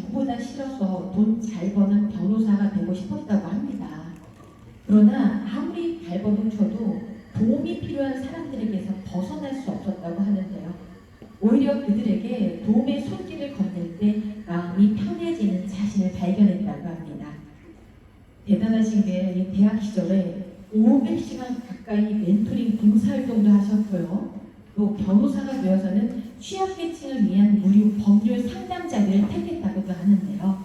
누구보다 싫어서 돈 잘 버는 변호사가 되고 싶었다고 합니다. 그러나 아무리 발버둥 쳐도 도움이 필요한 사람들에게서 벗어날 수 없었다고 하는데요. 오히려 그들에게 도움의 손길을 건넬 때 마음이 편해지는 자신을 발견했다고 합니다. 대단하신 게 이 대학 시절에 500시간 가까이 멘토링 봉사활동도 하셨고요. 또 변호사가 되어서는 취약계층을 위한 무료 법률 상담 자리를 택했다고도 하는데요.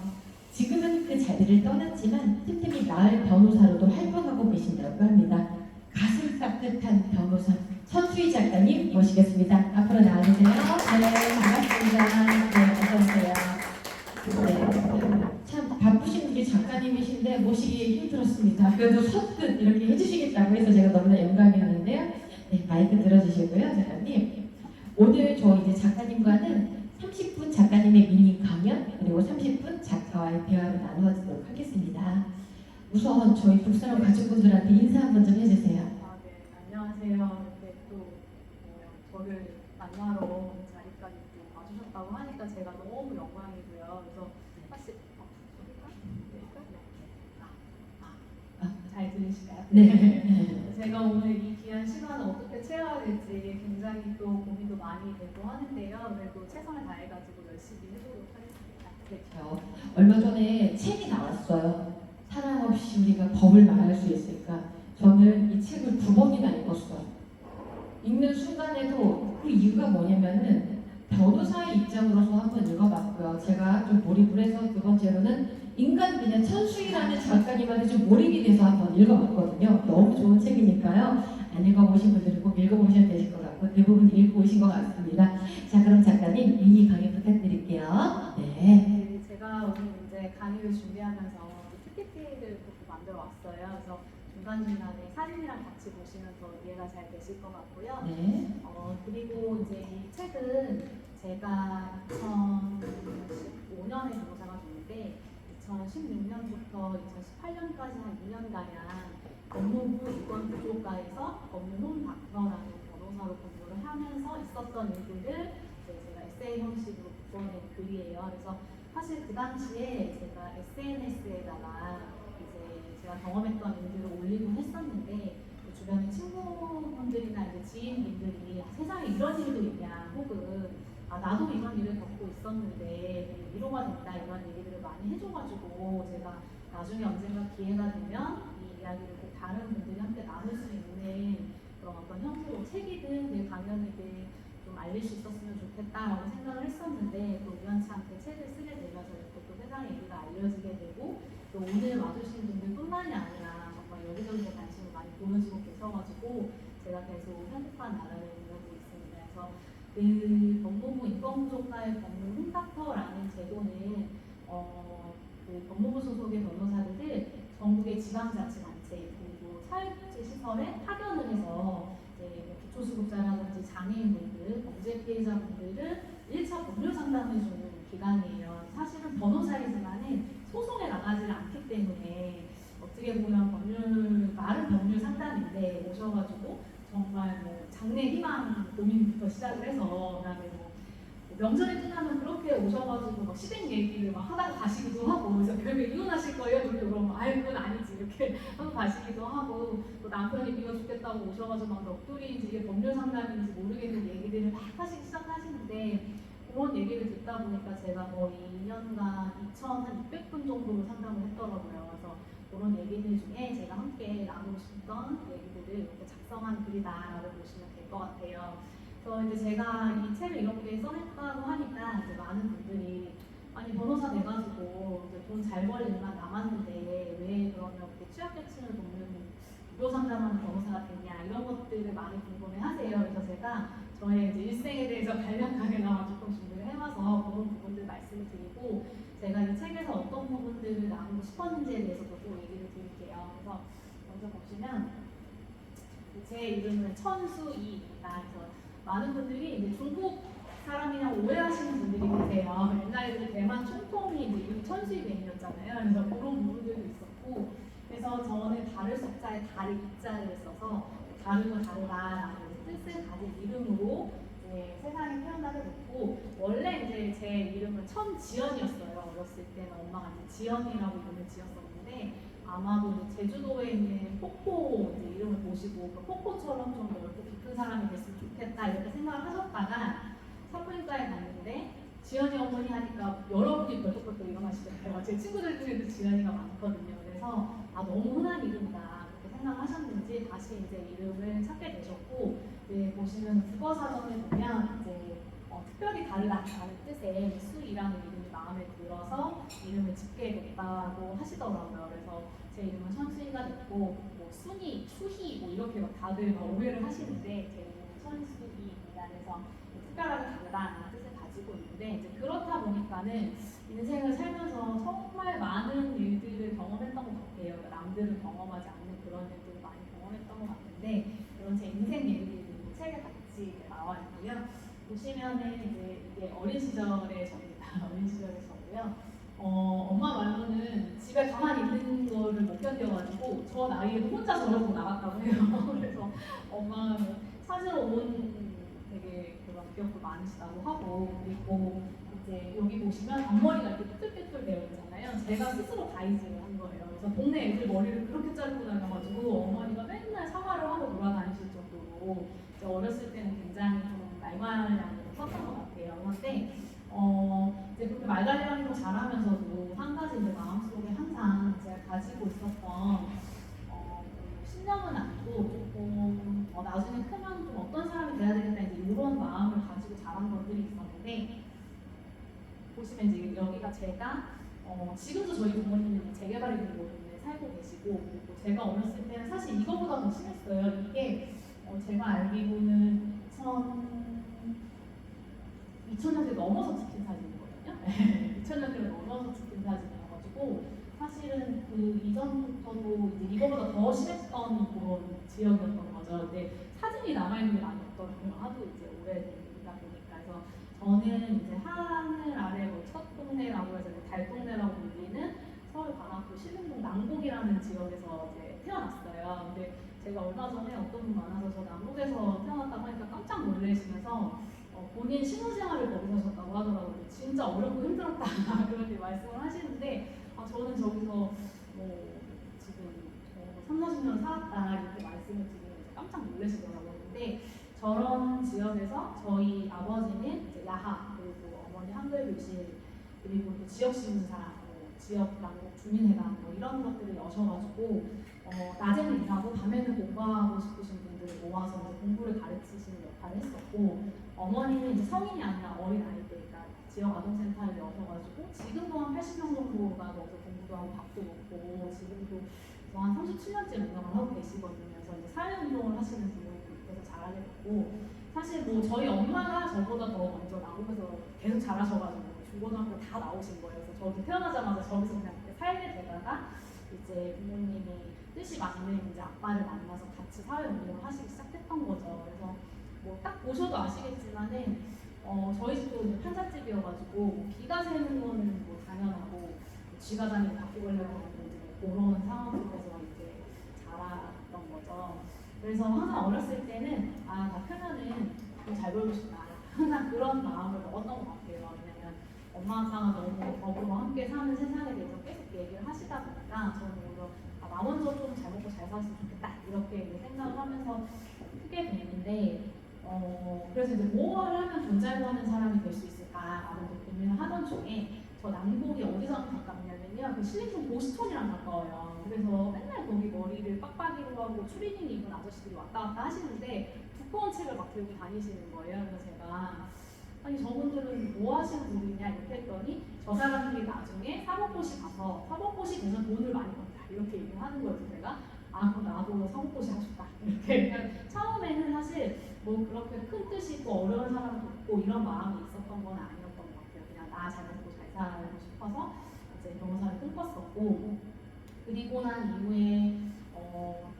지금은 그 자리를 떠났지만 틈틈이 마을 변호사로도 활동하고 계신다고 합니다. 가슴 따뜻한 변호사 천수희 작가님 모시겠습니다. 앞으로 나와주세요. 네, 반갑습니다. 네, 어서오세요. 네, 참 바쁘신 우리 작가님이신데 모시기 힘들었습니다. 그래도 선뜻 이렇게 해주시겠다고 해서 제가 너무나 영광이었는데요. 네, 마이크 들어주시고요, 작가님. 오늘 저 이제 작가님과는 30분 작가님의 미니 강연 그리고 30분 작가와의 대화를 나누도록 하겠습니다. 우선 저희 북사람 가족분들한테 인사 한번 좀 해주세요. 네, 안녕하세요. 이렇게 또 저를 만나러 온 자리까지 또 와주셨다고 하니까 제가 너무 영광이고요. 그래서 사실 잘 들으실까요? 네. 제가 오늘 이 귀한 시간을 어떻게 채워야 될지 굉장히 또 고민도 많이 되고 하는데요. 그래도 최선을 다해가지고 열심히 해보도록 하겠습니다. 네. 그렇죠. 얼마 전에 책이 나왔어요. 사랑 없이 우리가 법을 말할 수 있을까? 저는 이 책을 2번이나 읽었어요. 읽는 순간에도 그 이유가 뭐냐면은 변호사의 입장으로서 한번 읽어봤고요. 제가 좀 몰입을 해서 2번째로는 인간 그냥 천수희라는 작가님한테 좀 몰입이 돼서 한번 읽어봤거든요. 너무 좋은 책이니까요. 안 읽어보신 분들은 꼭 읽어보셔야 되실 것 같고 대부분 읽고 오신 것 같습니다. 자, 그럼 작가님 미니 강의 부탁드릴게요. 네. 네, 제가 오늘 이제 강의를 준비하면서 PPT를 만들어 왔어요. 그래서 중간중간에 사진이랑 같이 보시면 더 이해가 잘 되실 것 같고요. 네. 그리고 이제 이 책은 제가 2015년에 변호사가 됐는데 2016년부터 2018년까지 한 2년가량 법무부 인권구조과에서 법률 홈닥터라는 변호사로 근무를 하면서 있었던 일들을 제가 에세이 형식으로 묶어낸 글이에요. 그래서 사실 그 당시에 제가 SNS에다가 이제 제가 경험했던 일들을 올리곤 했었는데 주변에 친구분들이나 이제 지인분들이 세상에 이런 일도 있냐 혹은 나도 이런 일을 겪고 있었는데 위로가 된다 이런 얘기들을 많이 해줘가지고 제가 나중에 언젠가 기회가 되면 이 이야기를 다른 분들한테 나눌 수 있는 그런 어떤 형태로 책이든 내 강연이든 좀 알릴 수 있었으면 좋겠다라고 생각을 했었는데 또 우연치 않게 책을 쓰게 되면서 이렇게 또 세상의 얘기가 알려지게 되고 또 오늘 와주신 분들뿐만이 아니라 정말 여기저기서 관심을 많이 보여주고 계셔가지고 제가 계속 행복한 나라를 이루고 있습니다. 그래서 그 법무부 인권구조과의 법률 홈닥터라는 제도는 그 법무부 소속의 변호사들을 전국의 지방자치단체 그리고 사회복지시설에 파견을 해서 이제 기초수급자라든지 장애인분들, 범죄 피해자분들을 1차 법률 상담해주는 기관이에요. 사실은 변호사이지만은 소송에 나가지 않기 때문에 어떻게 보면 말은 법률 상담인데 오셔가지고 정말 뭐 장래 희망 고민부터 시작을 해서 그다음에 뭐 명절이 끝나면 그렇게 오셔가지고 막 시댁 얘기를 막 하다가 가시기도 하고 그래서 결국에 이혼하실 거예요? 그러면 아유 그건 아니지 이렇게 하고 가시기도 하고 또 남편이 미워 죽겠다고 오셔가지고 막 넋두리인지 이게 법률 상담인지 모르겠는 얘기들을 막 하시기 시작하시는데 그런 얘기를 듣다 보니까 제가 거의 2년간 2,600분 정도로 상담을 했더라고요. 그래서 그런 얘기들 중에 제가 함께 나누고 싶었던 얘기들을 이렇게 작성한 글이다라고 보시면 될 것 같아요. 그래서 이제 제가 이 책을 이렇게 써냈다고 하니까 이제 많은 분들이 아니 변호사 돼가지고 이제 돈 잘 벌 일만 남았는데 왜 그러면 이렇게 취약계층을 돕는 무료 상담하는 변호사가 됐냐 이런 것들을 많이 궁금해하세요. 그래서 제가 저의 이제 일생에 대해서 간략하게나마 조금 준비를 해와서 그런 부분들 말씀을 드리고 제가 이 책에서 어떤 부분들을 나누고 싶었는지에 대해서도 또 얘기를 드릴게요. 그래서 먼저 보시면 제 이름은 천수이입니다. 그래서 많은 분들이 이제 중국 사람이랑 오해하시는 분들이 계세요. 옛날에 대만 총통이 이제 천수이 뱀이었잖아요. 그래서 그런 부분들도 있었고, 그래서 저는 다를 석자에 다를 이자를 써서 다르고 다르다라는 뜻을 가진 이름으로 이제 세상에 태어나게 됐고 원래 이제 제 이름은 천지연이었어요. 어렸을 때는 엄마가 이제 지연이라고 이름을 지었었는데 아마도 이제 제주도에 있는 폭포 이제 이름을 보시고 그 폭포처럼 좀 넓고 깊은 사람이 됐으면 좋겠다 이렇게 생각을 하셨다가 산부인과에 갔는데 지연이 어머니 하니까 여러분이 벌떡벌떡 일어나시더라고요. 제 친구들 중에도 지연이가 많거든요. 그래서 아 너무 흔한 이름이다 그렇게 생각하셨는지 다시 이제 이름을 찾게 되셨고 이제 보시면 국어사전에 보면 이제 특별히 달라라는 뜻의 수이라는 이름이 마음에 들어서 이름을 짓게 됐다고 하시더라고요. 그래서 제 이름은 천수희가 됐고 뭐 순희, 수희 뭐 이렇게 막 다들 막 오해를 하시는데 제 이름은 천수희입니다. 그래서 특별하게 다르다는 뜻을 가지고 있는데 이제 그렇다 보니까는 인생을 살면서 정말 많은 일들을 경험했던 것 같아요. 남들은 경험하지 않는 그런 일들을 많이 경험했던 것 같은데 그런 제 인생 얘기들이 책에 같이 나와 있고요. 보시면은 이제 어린 시절의 저입니다. 어린 시절의 저고요. 엄마 말로는 집에 가만히 있는 거를 못 견뎌가지고 저 나이에도 혼자 저러고 나갔다고 해요. 그래서 엄마는 찾으러 온 되게 그런 기억도 많으시다고 하고 그리고 이제 여기 보시면 앞머리가 이렇게 삐뚤삐뚤 되어 있잖아요. 제가 스스로 가이즈를 한 거예요. 그래서 동네 애들 머리를 그렇게 자르고 다녀가지고 어머니가 맨날 사과를 하고 돌아다니실 정도로 어렸을 때는 굉장히 좀 말괄량이 컸던 것 같아요. 그런데 이제 그렇게 말괄량을 좀 잘하면서도 한 가지 이제 마음속에 항상 제가 가지고 있었던 신념은 아니고 조금 나중에 크면 좀 어떤 사람이 돼야 되겠다 이제 이런 마음을 가지고 자란 것들이 있었는데 보시면 이제 여기가 제가 지금도 저희 부모님은 재개발이 된 곳에 살고 계시고 그리고 제가 어렸을 때는 사실 이거보다 더 심했어요. 이게 제가 알기로는 2000년대 넘어서 찍힌 사진이거든요. 2000년대를 넘어서 찍힌 사진이어가지고 사실은 그 이전부터도 이제 이거보다 더 심했던 그런 지역이었던 거죠. 근데 사진이 남아있는 게 많이 없더라고요. 하도 이제 오래되다 보니까. 그래서 저는 이제 하늘 아래 뭐 첫 동네라고 해서 달동네라고 불리는 서울 관악구 신림동 남곡이라는 지역에서 이제 태어났어요. 근데 제가 얼마 전에 어떤 분 만나서 저 남곡에서 태어났다고 하니까 깜짝 놀라시면서 본인 신혼생활을 거기서 하셨다고 하더라고요. 진짜 어렵고 힘들었다 그렇게 말씀을 하시는데 저는 저기서 뭐 지금 3, 40년 살았다 이렇게 말씀을 드리면 깜짝 놀라시더라고요. 근데 저런 지역에서 저희 아버지는 이제 야학 그리고 어머니 한글 교실 그리고 또 지역 신문사 지역 남북 주민회관 뭐 이런 것들을 여셔가지고 낮에는 일하고 밤에는 공부하고 싶으신 분들을 모아서 이제 공부를 가르치시는 역할을 했었고 어머니는 이제 성인이 아니라 어린 아이들 그러니까 지역 아동센터를 여셔가지고 지금도 한 80명 정도가 거기서 공부도 하고 밥도 먹고 지금도 한 37년째 운영을 하고 계시거든요. 그래서 이제 사회운동을 하시는 분들이 그래서 잘하게 됐고 사실 뭐 저희 엄마가 저보다 더 먼저 나오면서 계속 잘하셔가지고 중고등학교 다 나오신 거예요. 그래서 저도 태어나자마자 저기서 그냥 살게 되다가 이제 부모님이 뜻이 맞는 이제 아빠를 만나서 같이 사회운동을 하시기 시작했던 거죠. 그래서 뭐 딱 보셔도 아시겠지만은 저희 집도 이제 판잣집이어가지고 뭐 비가 새는 거는 뭐 당연하고 쥐가 다니고 바퀴 걸려가지고 이제 그런 상황 속에서 이제 자랐던 거죠. 그래서 항상 어렸을 때는 나 크면은 좀 잘 벌고 싶다. 항상 그런 마음을 먹었던 것 같아요. 왜냐면 엄마 아빠가 너무 더불어 함께 사는 세상에 대해서 계속 얘기를 하시다 보니까 저는 오히려 나 먼저 좀 잘 먹고 잘 살았으면 좋겠다 이렇게 생각을 하면서 크게 됐는데 그래서 이제 뭘 하면 돈 잘 버는 사람이 될 수 있을까라는 고민을 하던 중에 저 남곡이 어디서 가깝냐면요 그 신림동 보스톤이랑 가까워요. 그래서 맨날 거기 머리를 빡빡이로 하고 추리닝 입은 아저씨들이 왔다 갔다 하시는데 두꺼운 책을 막 들고 다니시는 거예요. 그래서 제가 아니 저분들은 뭐 하시는 분들이냐 이렇게 했더니 저 사람들이 나중에 사법고시 가서 사법고시 돼서 돈을 많이 번다 이렇게 얘기를 하는 거예요. 제가 그럼 나도 사법고시 하고 싶다 이렇게. 그러니까 처음에는 사실 뭐 그렇게 큰 뜻이 있고 어려운 사람도 없고 이런 마음이 있었던 건 아니었던 것 같아요. 그냥 나 잘 먹고 잘 살고 싶어서 이제 변호사를 꿈꿨었고 그리고 난 이후에 뭐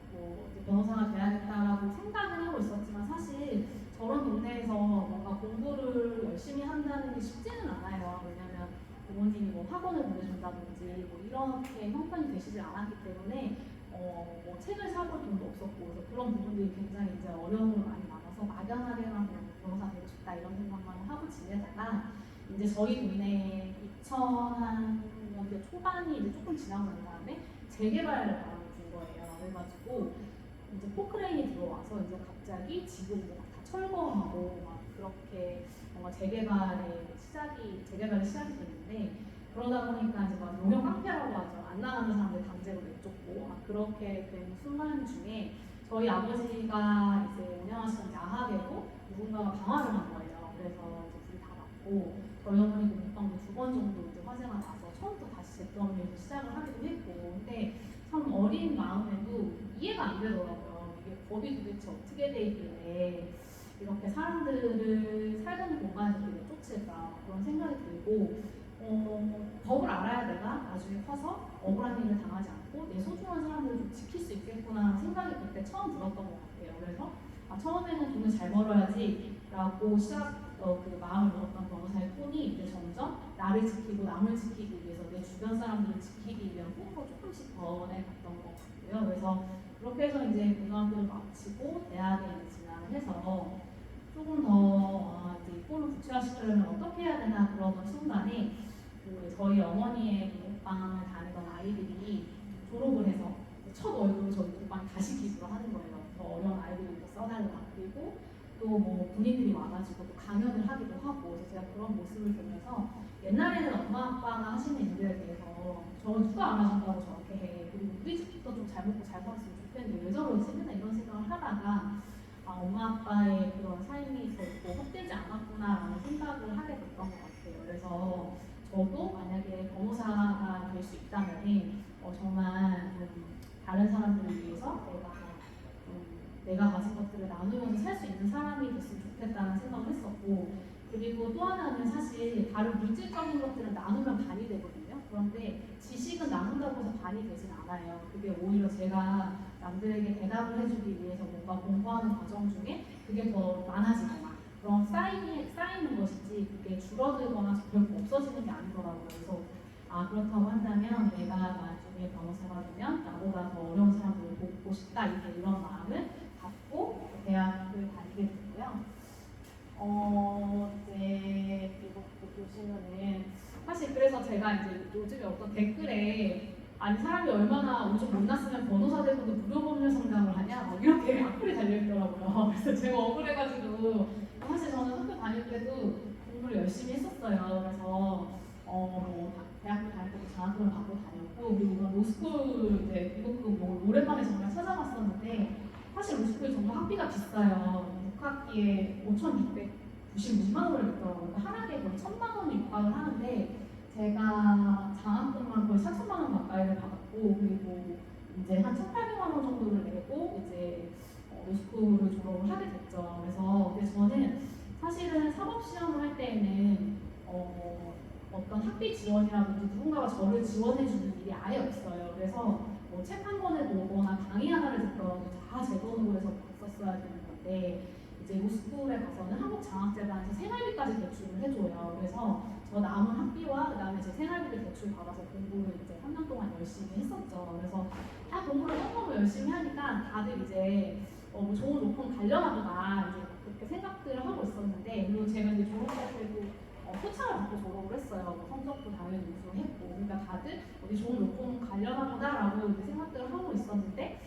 이제 변호사가 돼야겠다라고 생각은 하고 있었지만 사실 저런 동네에서 뭔가 공부를 열심히 한다는 게 쉽지는 않아요. 왜냐면 부모님이 뭐 학원을 보내준다든지 뭐 이렇게 형편이 되시지 않았기 때문에 뭐 책을 사볼 돈도 없었고 그래서 그런 부분들이 굉장히 이제 어려움을 많이 많아서 막연하게만 그냥 변호사 되고 싶다 이런 생각만 하고 지내다가 이제 저희 동네 2000년대 초반이 이제 조금 지나고 난 다음에 재개발 바람이 분 거예요. 그래가지고 이제 포크레인이 들어와서 이제 갑자기 집을 이제 막 다 철거하고 막 그렇게 뭔가 재개발의 시작이 됐는데 그러다 보니까 이제 막 용역 깡패라고 하죠. 안 나가는 사람들 강제로 내쫓고 막 그렇게 된 순간 중에 저희 아버지가 이제 운영하시던 야학에도 누군가가 방화를 한 거예요. 그래서 이제 불이 다 났고 저희 어머니도 못방도 2번 정도 이제 화재가 나서 처음부터 다시 재정비에서 시작을 하기도 했고 근데 참 어린 마음에도 이해가 안 되더라고요. 이게 법이 도대체 어떻게 돼 있길래 이렇게 사람들을 살던 공간에서 이렇게 쫓을까 그런 생각이 들고 법을 알아야 내가 나중에 커서 억울한 일을 당하지 않고 내 소중한 사람들을 좀 지킬 수 있겠구나 생각이 그때 처음 들었던 것 같아요. 그래서 처음에는 돈을 잘 벌어야지라고 그 마음을 먹었던 변호사의 톤이 이제 점점 나를 지키고 남을 지키기 위해서 내 주변 사람들을 지키기 위한 꿈으로 조금씩 변해갔던 것 같고요. 그래서 그렇게 해서 이제 고등학교를 마치고 대학에 진학을 해서 조금 더 이제 이 꿈을 구체화시키려면 어떻게 해야 되나 그러던 순간에 저희 어머니의 독방을 다니던 아이들이 졸업을 해서 첫 월급을 저희 독방에 다시 기부를 하는 거예요. 더 어려운 아이들이 또 써달라. 그리고 또 뭐 군인들이 와가지고 또 강연을 하기도 하고 그래서 제가 그런 모습을 보면서 옛날에는 엄마 아빠가 하시는 일들에 대해서 저 누가 안 하신다고 저렇게 해. 그리고 우리 집도 좀 잘 먹고 잘 살았으면 좋겠는데 왜 저러지? 맨날 이런 생각을 하다가 엄마 아빠의 그런 삶이 결코 헛되지 않았구나라는 생각을 하게 됐던 것 같아요. 그래서 저도 만약에 변호사가 될 수 있다면 정말 좀 다른 사람들을 위해서 내가 가진 것들을 나누면서 살 수 있는 사람이 됐으면 좋겠다는 생각을 했었고 그리고 또 하나는 사실 다른 물질적인 것들을 나누면 반이 되거든요. 그런데 지식은 나눈다고 해서 반이 되진 않아요. 그게 오히려 제가 남들에게 대답을 해주기 위해서 뭔가 공부하는 과정 중에 그게 더 많아지거나 그런 쌓이는 것이지 그게 줄어들거나 결국 없어지는 게 아니더라고요. 그래서 그렇다고 한다면 내가 나중에 변호사가 되면 나보다 더 어려운 사람들을 돕고 싶다 이런 마음을 갖고 대학을 다니게 됐고요. 이제 이것도 보시면은 사실 그래서 제가 이제 요즘에 어떤 댓글에 아니 사람이 얼마나 오죽 못났으면 변호사 되고도 무료 법률 상담을 하냐 막 이렇게 악플이 달려있더라고요. 그래서 제가 억울해가지고 사실 저는 학교 다닐 때도 공부를 열심히 했었어요. 그래서 대학교 다닐 때도 장학금을 받고 다녔고 그리고 로스쿨 이제 이것도 뭐 오랜만에 정말 찾아봤었는데 사실 로스쿨이 정말 학비가 비싸요. 6학기에 5,696만 원을 냈더라고요. 그러니까 한 학기에 거의 1,000만 원이 육박을 하는데 제가 장학금만 거의 4천만 원 가까이를 받았고 그리고 이제 한 1,800만 원 정도를 내고 이제 로스쿨을 졸업을 하게 됐죠. 그래서 근데 저는 사실은 사법 시험을 할 때에는 어떤 학비 지원이라든지 누군가가 저를 지원해주는 일이 아예 없어요. 그래서 뭐 책 한 권을 보거나 강의 하나를 듣더라도 다 제 돈으로 해서 봤었어야 되는 건데 이제 로스쿨에 가서는 한국장학재단에서 생활비까지 대출을 해줘요. 그래서 저 남은 학비와 그다음에 제 생활비를 대출 받아서 공부를 이제 3년 동안 열심히 했었죠. 그래서 다 공부를 너무 열심히 하니까 다들 이제 뭐 좋은 높은 가려나 보다 이제 그렇게 생각들을 하고 있었는데 그리고 제가 이제 졸업할 때도 표창을 받고 졸업을 했어요. 뭐 성적도 당연히 우수했고 그러니까 다들 어디 좋은 높은 가려나 보다라고 이제 생각들을 하고 있었는데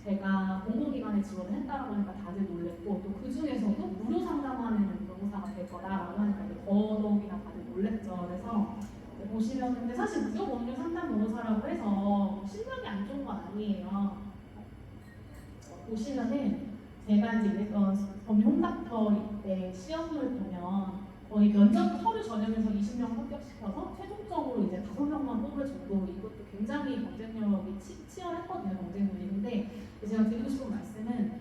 제가 공공기관에 지원을 했다고 하니까 다들 놀랬고 또 그 중에서도 무료 상담하는 변호사가 될 거다라고 하니까 더더욱이나 다들 놀랬죠. 그래서 보시면 근데 사실 무료 법률 상담 변호사라고 해서 실력이 안 좋은 건 아니에요. 보시면은 제가 이제 일했던 법률 홈닥터 때 시험을 보면 거의 면접 서류 전형에서 20명 합격시켜서 최종적으로 이제 5명만 뽑을 정도로 이것도 굉장히 경쟁력이 치열했거든요. 경쟁률이. 근데 제가 드리고 싶은 말씀은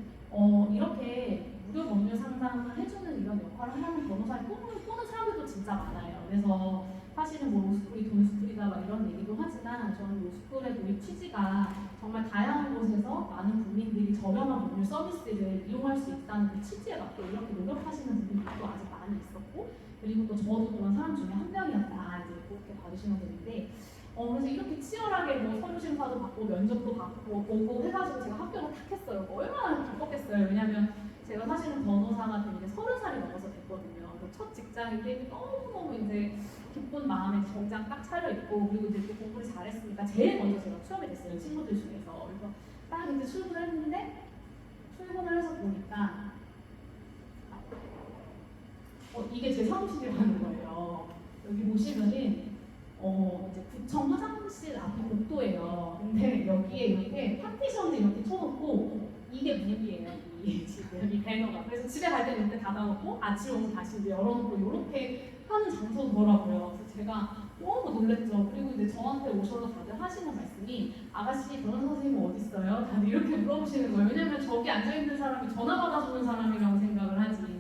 이렇게 무료 법률 상담을 해주는 이런 역할을 하는 변호사를 꾸는 사람들도 진짜 많아요. 그래서 사실은 뭐 로스쿨이 돈스쿨이다 막 이런 얘기도 하지만 저는 로스쿨의 도입 취지가 정말 다양한 곳에서 많은 국민들이 저렴한 법률 서비스를 이용할 수 있다는 그 취지에 맞게 이렇게 노력하시는 분들도 아직 많이 있었고 그리고 또 저도 그런 사람 중에 한 명이었다 이제 그렇게 봐주시면 되는데 그래서 이렇게 치열하게 뭐 서류 심사도 받고 면접도 받고 보고 해가지고 제가 합격을 탁 했어요. 얼마나 기뻤겠어요. 왜냐면 제가 사실은 변호사가 된 게 30살이 넘어서 됐거든요. 그래서 첫 직장이 되게 너무너무 이제 기쁜 마음에 정장 딱 차려입고, 그리고 이제 또 공부를 잘했으니까 제일 먼저 제가 취업이 됐어요, 친구들 중에서. 그래서 딱 이제 출근을 했는데, 출근을 해서 보니까 이게 제 사무실이라는 거예요. 여기 보시면은 이제 구청 화장실 앞에 복도예요. 근데 여기에 이렇게 파티션을 이렇게 쳐놓고, 이게 문이에요. 이 지금 이 배너가. 그래서 집에 갈 때는 이렇게 닫아놓고 아침 오면 다시 이제 열어놓고 이렇게 하는 장소더라고요. 그래서 제가 너무 놀랬죠. 그리고 이제 저한테 오셔서 다들 하시는 말씀이, 아가씨 변호사 선생님 어디 있어요? 다들 이렇게 물어보시는 거예요. 왜냐면 저기 앉아 있는 사람이 전화 받아주는 사람이라고 생각을 하지,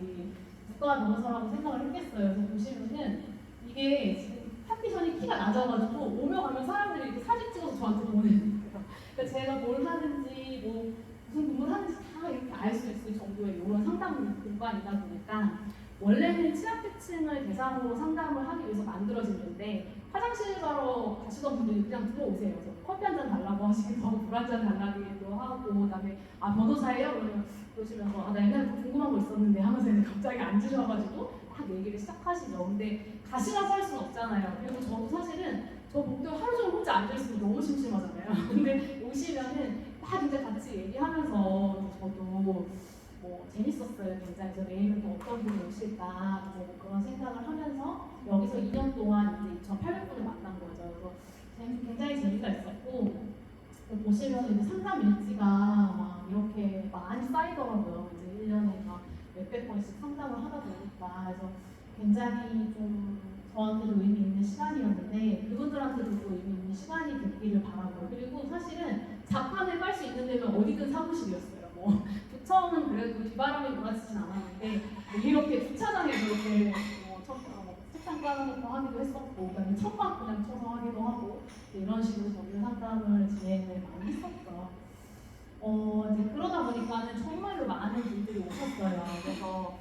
누가 변호사라고 생각을 했겠어요. 그래서 보시면은 이게 지금 파티션이 키가 낮아가지고 오며 가면 사람들이 이렇게 사진 찍어서 저한테 보내는 거예요. 그러니까 제가 뭘 하는지, 뭐 무슨 공부를 하는지 다 이렇게 알 수 있을 정도의 이런 상담 공간이다 보니까, 원래는 취약계층을 대상으로 상담을 하기 위해서 만들어진 건데, 화장실 가러 가시던 분들이 그냥 들어오세요. 그래서 커피 한 잔 달라고 하시기도 하고, 물 한 잔 달라고 하고, 그다음에 변호사예요? 그러면 그러시면서 나 옛날에 궁금한 거 있었는데 하면서 이제 갑자기 앉으셔가지고 막 얘기를 시작하시죠. 근데 가시라고 할 수는 없잖아요. 그리고 저도 사실은 저 복도에 하루 종일 혼자 앉아있으면 너무 심심하잖아요. 근데 오시면은 막 이제 같이 얘기하면서 저도 뭐 재밌었어요. 굉장히. 그래서 내일은 또 어떤 분이 오실까 이제 뭐 그런 생각을 하면서 여기서 2년 동안 이제 2,800분을 만난 거죠. 그래서 굉장히 재미가 있었고, 보시면 이제 상담 일지가 막 이렇게 많이 쌓이더라고요. 이제 1년에 막 몇백 번씩 상담을 하다 보니까. 그래서 굉장히 좀 저한테도 의미 있는 시간이었는데, 그분들한테도 또 의미 있는 시간이 됐기를 바라고요. 그리고 사실은 자판을 깔 수 있는 데는 어디든 사무실이었어요. 뭐 구청은 그래도 비바람이 몰아치진 않았는데, 뭐 이렇게 주차장에서 이렇게 책상 깔아놓고 하기도 했었고, 그다음에 천막 그냥 쳐서 하기도 하고, 이런 식으로 법률 상담을 진행을 많이 했었죠. 이제 그러다 보니까는 정말로 많은 분들이 오셨어요. 그래서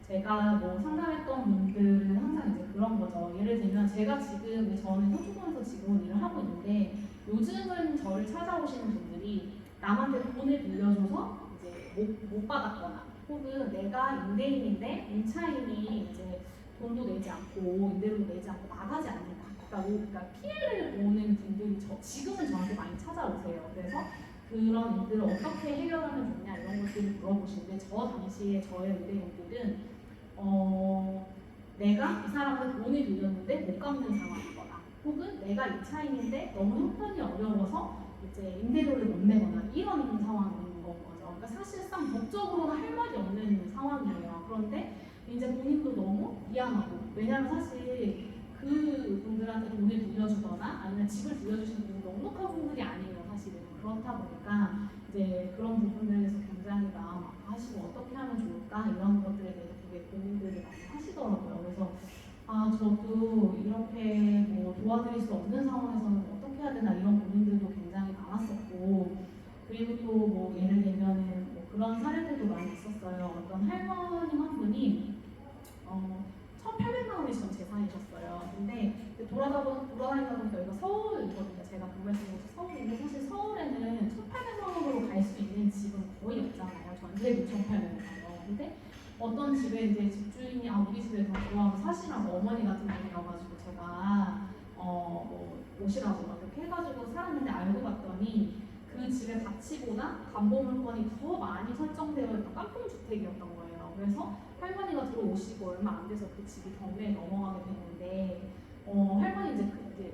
제가 뭐 상담했던 분들은 항상 이제 그런 거죠. 예를 들면 제가 지금, 저는 서초동에서 지금 일을 하고 있는데, 요즘은 저를 찾아오시는 분들이 남한테 돈을 빌려줘서 이제 못 받았거나, 혹은 내가 임대인인데 임차인이 이제 돈도 내지 않고 임대료도 내지 않고 나가지 않는다. 그러니까 피해를 보는 분들이 지금은 저한테 많이 찾아오세요. 그래서 그런 일들을 어떻게 해결하면 좋냐 이런 것들을 물어보시는데, 저 당시에 저의 의뢰인들은 내가 이 사람한테 돈을 빌렸는데 못 갚는 상황이거나, 혹은 내가 임차인인데 너무 형편이 어려워서 이제 임대료를 못 내거나, 이런 상황인 거죠. 그러니까 사실상 법적으로는 할 말이 없는 상황이에요. 그런데 이제 본인도 너무 미안하고, 왜냐하면 사실 그 분들한테 돈을 빌려주거나 아니면 집을 빌려주시는 분이 넉넉한 분들이 아니에요, 사실은. 그렇다 보니까 이제 그런 부분들에서 굉장히 마음 아파하시고 어떻게 하면 좋을까 이런 것들에 대해서 되게 고민들을 많이 하시더라고요. 그래서 저도 이렇게 뭐 도와드릴 수 없는 상황에서는 어떻게 해야 되나 이런 고민들도 굉장히 많았었고, 그리고 또 뭐 예를 들면은 뭐 그런 사례들도 많이 있었어요. 어떤 할머님 한 분이 1,800만 원이 전 재산이셨어요. 근데 돌아다니다 보니까 여기가 서울이거든요. 제가 근무했던 곳이 서울인데, 사실 서울에는 1,800만 원으로 갈 수 있는 집은 거의 없잖아요. 전세도 1,800만 원. 근데 어떤 집에 이제 집주인이 우리 집에 더 좋아하고 사시라고, 어머니 같은 분이어가지고 제가 뭐 오시라고 막 이렇게 해가지고 살았는데, 알고 봤더니 그 집의 가치보다 담보 물건이 더 많이 설정되어 있던 깡통 주택이었던 거예요. 그래서 할머니가 들어오시고 얼마 안 돼서 그 집이 경매에 넘어가게 됐는데, 할머니 이제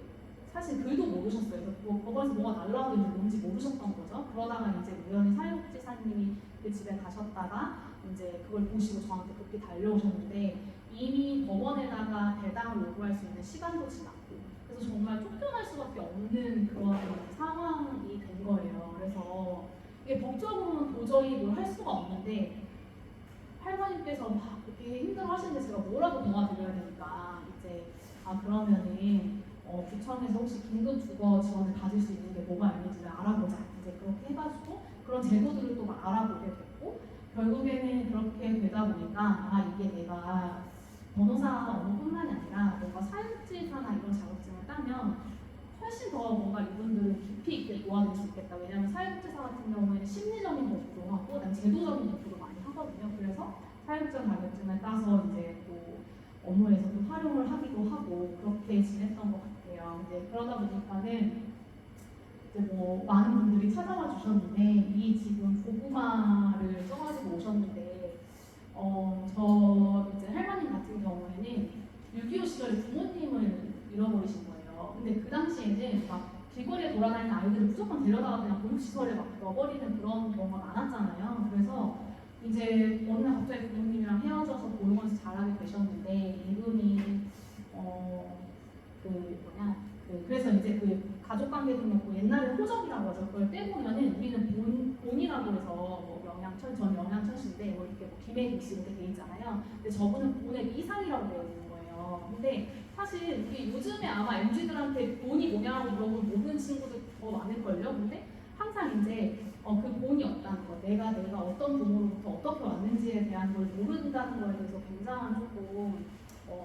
사실 글도 모르셨어요. 그래서 법원에서 뭐가 날라와도 이제 뭔지 모르셨던 거죠. 그러다가 이제 우연히 사회복지사님이 그 집에 가셨다가 이제 그걸 보시고 저한테 급히 달려오셨는데, 이미 법원에다가 배당을 요구할 수 있는 시간도 지났고, 그래서 정말 쫓겨날 수밖에 없는 그런 상황이 된 거예요. 그래서 이게 법적으로는 도저히 뭘 할 수가 없는데, 할머니께서 막 그렇게 힘들어하시는데 제가 뭐라도 도와드려야 되니까, 이제 그러면은 구청에서 혹시 긴급 주거 지원을 받을 수 있는 게 뭐가 있는지를 알아보자, 이제 그렇게 해가지고 그런 제도들을 또 막 알아보게 됐고, 결국에는 그렇게 되다 보니까 이게 내가 변호사 업무뿐만이 아니라 뭔가 사회복지사나 이런 자격증을 따면 훨씬 더 뭔가 이분들은 깊이 있게 도와줄 수 있겠다. 왜냐하면 사회복지사 같은 경우에는 심리적인 것도 하고 그다음에 제도적인 것도 많이 하거든요. 그래서 사회복지사 자격증을 따서 이제 또 업무에서도 활용을 하기도 하고 그렇게 지냈던 것 같아요. 이제 그러다 보니까는 이제 뭐 많은 분들이 찾아와 주셨는데 이 지금 고구마를 써가지고 오셨는데 저 이제 할머님 같은 경우에는 6.25 시절에 부모님을 잃어버리신 거예요. 근데 그 당시에는 막 길거리에 돌아다니는 아이들을 무조건 데려다가 그냥 보육시설에 막 넣어버리는 그런 경우가 많았잖아요. 그래서 이제 어느 날 갑자기 부모님이랑 헤어져서 보육원에서 자라게 되셨는데 이분이 그래서 이제 그 가족관계 등록부 옛날에 호적이라고 하죠. 그걸 떼보면은 우리는 본이라고 해서 뭐 전 영양천씨인데 뭐 이렇게 뭐 김혜기 씨 이렇게 돼 있잖아요. 근데 저분은 본의 이상이라고 되어 있는 거예요. 근데 사실 이게 요즘에 아마 MZ들한테 본이 뭐냐고 물어보면 모르는 친구들 더 많을걸요. 근데 항상 이제 그 본이 없다는 거, 내가 어떤 부모로부터 어떻게 왔는지에 대한 걸 모른다는 거에 대해서 굉장한 조금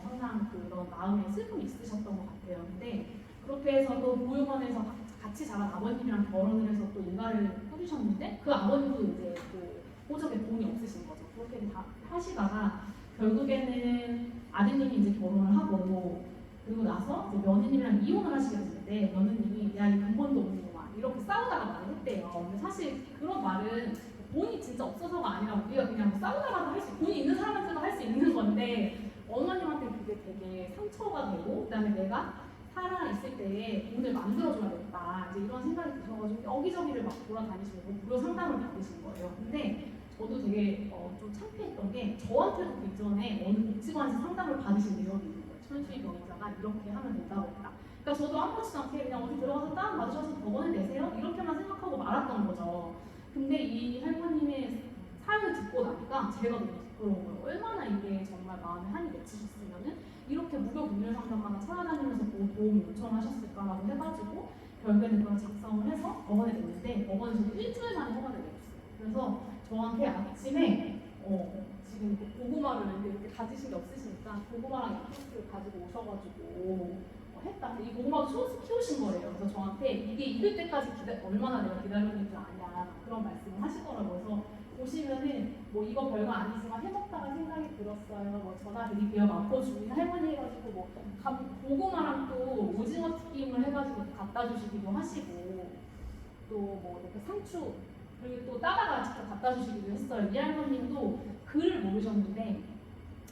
항상 그런 마음에 슬픔이 있으셨던 것 같아요. 근데 그렇게 해서 또 보육원에서 같이 자란 아버님이랑 결혼을 해서 또 일가를 꾸리셨는데 그 아버님도 이제 그 호적에 돈이 없으신 거죠. 그렇게 다 하시다가 결국에는 아드님이 이제 결혼을 하고 그리고 나서 이제 며느님이랑 이혼을 하시게 됐는데 며느님이 야 이 근본도 없는구만 이렇게 싸우다가 말을 했대요. 근데 사실 그런 말은 돈이 진짜 없어서가 아니라 우리가 그냥 뭐 싸우다가도 할 수 돈이 있는 사람한테도 할 수 있는 건데 어머님한테 그게 되게 상처가 되고 그다음에 내가 살아있을 때에 돈을 만들어줘야겠다 이제 이런 생각이 드셔가지고 여기저기를 막 돌아다니시고 무료 상담을 받으신 거예요. 근데 저도 되게 좀 창피했던 게 저한테도 그 이전에 어느 복지관에서 상담을 받으신 내역이 있는 거예요. 천수희 변호사가 이렇게 하면 된다고 했다. 그러니까 저도 아무렇지도 않게 그냥 어디 들어가서 다운 받으셔서 법원을 내세요? 이렇게만 생각하고 말았던 거죠. 근데 이 할머님의 사연을 듣고 나니까 제가 너무 부끄러운 거예요. 얼마나 이게 정말 마음에 한이 맺히셨으면은 이렇게 무료 법률 상담만 찾아다니면서 도움 요청하셨을까라고 해가지고 결국에는 그걸 작성을 해서 법원에 냈는데 법원에서도 일주일 만에 허가를 내줬어요. 그래서 저한테 아침에 지금 고구마를 이렇게 가지신 게 없으시니까 고구마랑 야쿠르트를 가지고 오셔가지고 했다. 이 고구마도 키우신 거예요. 그래서 저한테 이게 익을 때까지 얼마나 내가 기다렸는 줄 아냐 그런 말씀을 하시더라고요. 그래서 보시면은 뭐 이거 별거 아니지만 해먹다가 생각이 들었어요. 뭐 전화 드릴게요. 마포 주민 할머니 해가지고 뭐 고구마랑 또 오징어 튀김을 해가지고 갖다 주시기도 하시고 또 뭐 이렇게 상추 그리고 또 따다가 직접 갖다 주시기도 했어요. 이 할머님도 글을 모르셨는데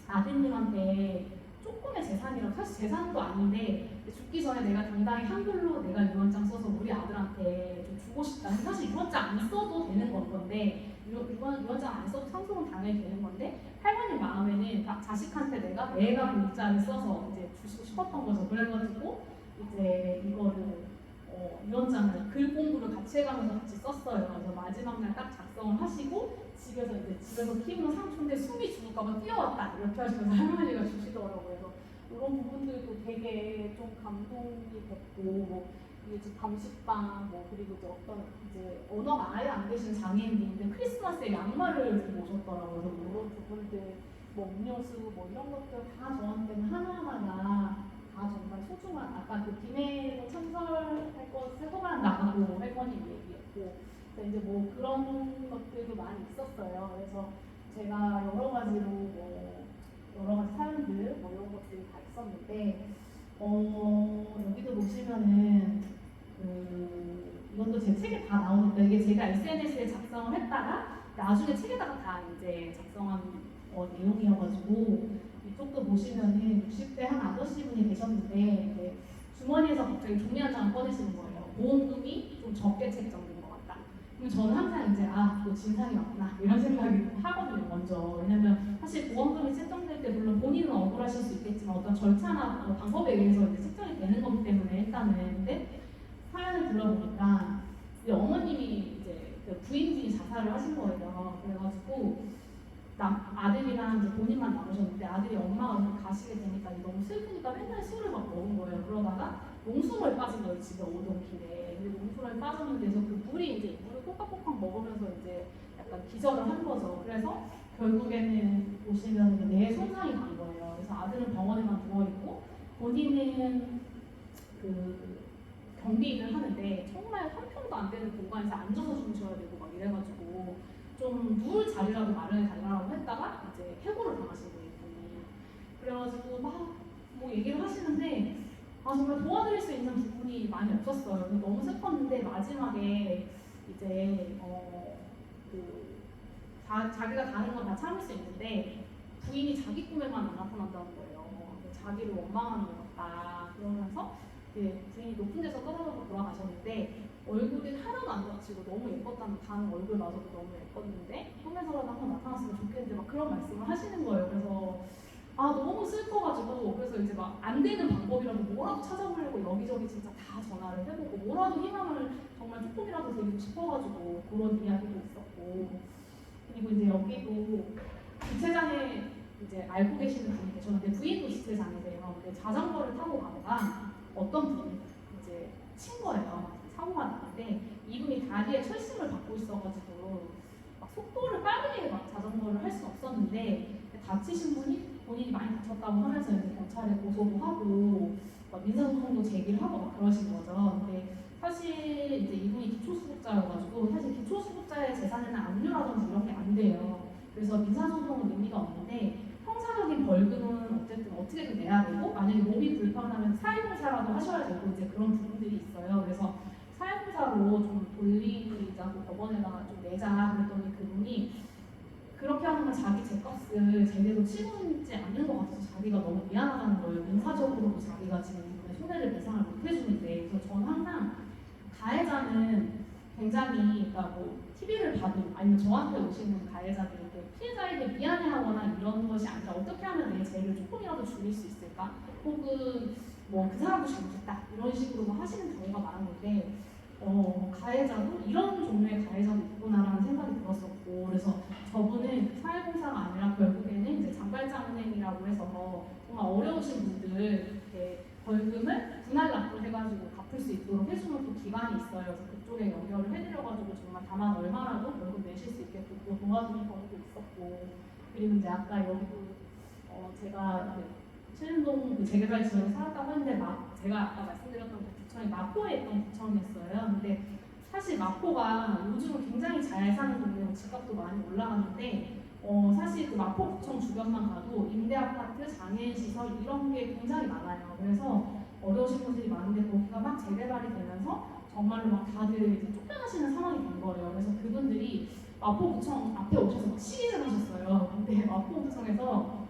아드님한테 조금의 재산이라고 사실 재산도 아닌데 죽기 전에 내가 당당히 한글로 내가 유언장 써서 우리 아들한테 좀 주고 싶다. 사실 유언장 안 써도 되는 건데 유언장 안 써도 상속은 당연히 되는 건데 할머니 마음에는 자식한테 내가 문자를 써서 이제 주시고 싶었던 거죠. 그래가지고 이제 이거를 유언장을 글 공부를 같이 해가면서 같이 썼어요. 그래서 마지막 날 딱 작성을 하시고 집에서 키우는 상추인데 숨이 죽을까봐 뛰어왔다 이렇게 하시면서 할머니가 주시더라고요. 그래서 이런 부분들도 되게 좀 감동이 됐고 뭐 이게 지금 감식방 뭐 그리고 이제 어떤 이제 언어가 아예 안 되시는 장애인들인데 크리스마스에 양말을 들고 오셨더라고요. 그래서 이런 부분들 뭐 음료수 뭐 이런 것들 다 저한테는 하나하나가 다 정말 소중한 아까 그 김해로 참설할 거 세도만 나가고 할머니 얘기했고 이제 뭐 그런 것들도 많이 있었어요. 그래서 제가 여러 가지로 뭐 여러 가지 사연들 뭐 이런 것들이 다 있었는데 여기도 보시면은 이것도 제 책에 다 나오니까 이게 제가 SNS에 작성을 했다가 나중에 책에다가 다 이제 작성한 내용이어가지고 이쪽도 보시면은 60대 한 아저씨분이 계셨는데 이제 주머니에서 갑자기 종이 한 장 꺼내시는 거예요. 보험금이 좀 적게 책정된 것 같다. 그럼 저는 항상 이제 또 진상이 왔구나 이런 생각이 하거든요. 먼저 왜냐면 사실 보험금이 책정될 때 물론 본인은 억울하실 수 있겠지만 어떤 절차나 방법에 의해서 이제 책정이 되는 거기 때문에 일단은 근데 사연을 들어보니까 이제 어머님이 이제 그 부인분이 자살을 하신 거예요. 그래가지고 아들이랑 이제 본인만 남으셨는데 아들이 엄마가 그냥 가시게 되니까 너무 슬프니까 맨날 술을 막 먹은 거예요. 그러다가 농수로에 빠진 거예요. 집에 오던 길에. 근데 농수로에 빠졌는데서 그 물이 이제 물을 kok깍kok깍 먹으면서 이제 약간 기절을 한 거죠. 그래서 결국에는 보시면 뇌에 손상이 간 거예요. 그래서 아들은 병원에만 누워 있고 본인은 그 경비인을 하는데 정말 한 평도 안 되는 공간에서 앉아서 주무셔야 되고 막 이래가지고 좀 누울 자리라도 마련해 달라고 했다가 이제 해고를 당하신 거예요, 분이. 그래가지고 막 뭐 얘기를 하시는데 아 정말 도와드릴 수 있는 부분이 많이 없었어요. 그래서 너무 슬펐는데 마지막에 이제 자기가 다른 건 다 참을 수 있는데 부인이 자기 꿈에만 안 나타난다는 거예요. 자기를 원망하는 것 같다. 그러면서 부인이 높은 데서 떨어져서 돌아가셨는데 얼굴이 하나도 안 다치고 너무 예뻤다는 단 얼굴마저도 너무 예뻤는데 꿈에서라도 한번 나타났으면 좋겠는데 막 그런 말씀을 하시는 거예요. 그래서 아 너무 슬퍼가지고 그래서 이제 막 안 되는 방법이라도 뭐라도 찾아보려고 여기저기 진짜 다 전화를 해보고 뭐라도 희망을 정말 조금이라도 드리고 싶어가지고 그런 이야기도 있었고 그리고 이제 여기도 지체장애 이제 알고 계시는 분이 계셨는데 부인도 지체장애세요. 근데 자전거를 타고 가다가 어떤 분이 이제 친 거예요. 사고가 났는데 이분이 다리에 철심을 받고 있어가지고 막 속도를 빠르게 막 자전거를 할 수는 없었는데 다치신 분이 본인이 많이 다쳤다고 하면서 이제 경찰에 고소도 하고 막 민사소송도 제기를 하고 막 그러신 거죠. 근데 사실 이제 이분이 기초수급자여가지고 사실 기초수급자의 재산에는 압류라든지 이런 게 안 돼요. 그래서 민사소송은 의미가 없는데 형사적인 벌금은 어쨌든 어떻게든 내야 되고 만약에 몸이 불편하면 사회봉사라도 하셔야 되고 이제 그런 부분들이 있어요. 그래서 사회봉사로 좀 돌리자고 법원에다가 좀 내자 그랬더니 그분이 그렇게 하는 건 자기 죗값을 제대로 치르지 않는 것 같아서 자기가 너무 미안하다는 거예요. 민사적으로도 자기가 지금 이번에 손해를 배상을 못 해주는데 그래서 저는 항상 가해자는 굉장히 그러니까 뭐 TV를 봐도 아니면 저한테 오시는 가해자들이 피해자에게 미안해하거나 이런 것이 아니라 어떻게 하면 내 죄를 조금이라도 줄일 수 있을까? 혹은 뭐 그 사람도 잘못했다 이런 식으로 하시는 경우가 많은데 가해자도 이런 종류의 가해자도 있구나라는 생각이 들었었고 그래서 저분은 사회봉사가 아니라 결국에는 이제 장발장은행이라고 해서 정말 어려우신 분들 이렇게 벌금을 분할 납부를 해가지고 갚을 수 있도록 해주는 또 기관이 있어요. 그래서 그쪽에 연결을 해드려가지고 정말 다만 얼마라도 벌금 내실 수 있게 또 도와주는 경우도 있었고 그리고 이제 아까 여기도 제가 신림동 그 재개발 지역에 살았다고 했는데 제가 아까 말씀드렸던 그 구청이 마포에 있던 구청이었어요. 근데 사실 마포가 요즘은 굉장히 잘 사는 동네고 집값도 많이 올라가는데 사실 그 마포구청 주변만 가도 임대아파트, 장애인시설 이런 게 굉장히 많아요. 그래서 어려우신 분들이 많은데 거기가 막 재개발이 되면서 정말로 막 다들 이제 쫓겨나시는 상황이 된 거예요. 그래서 그분들이 마포구청 앞에 오셔서 막 시위를 하셨어요. 근데 마포구청에서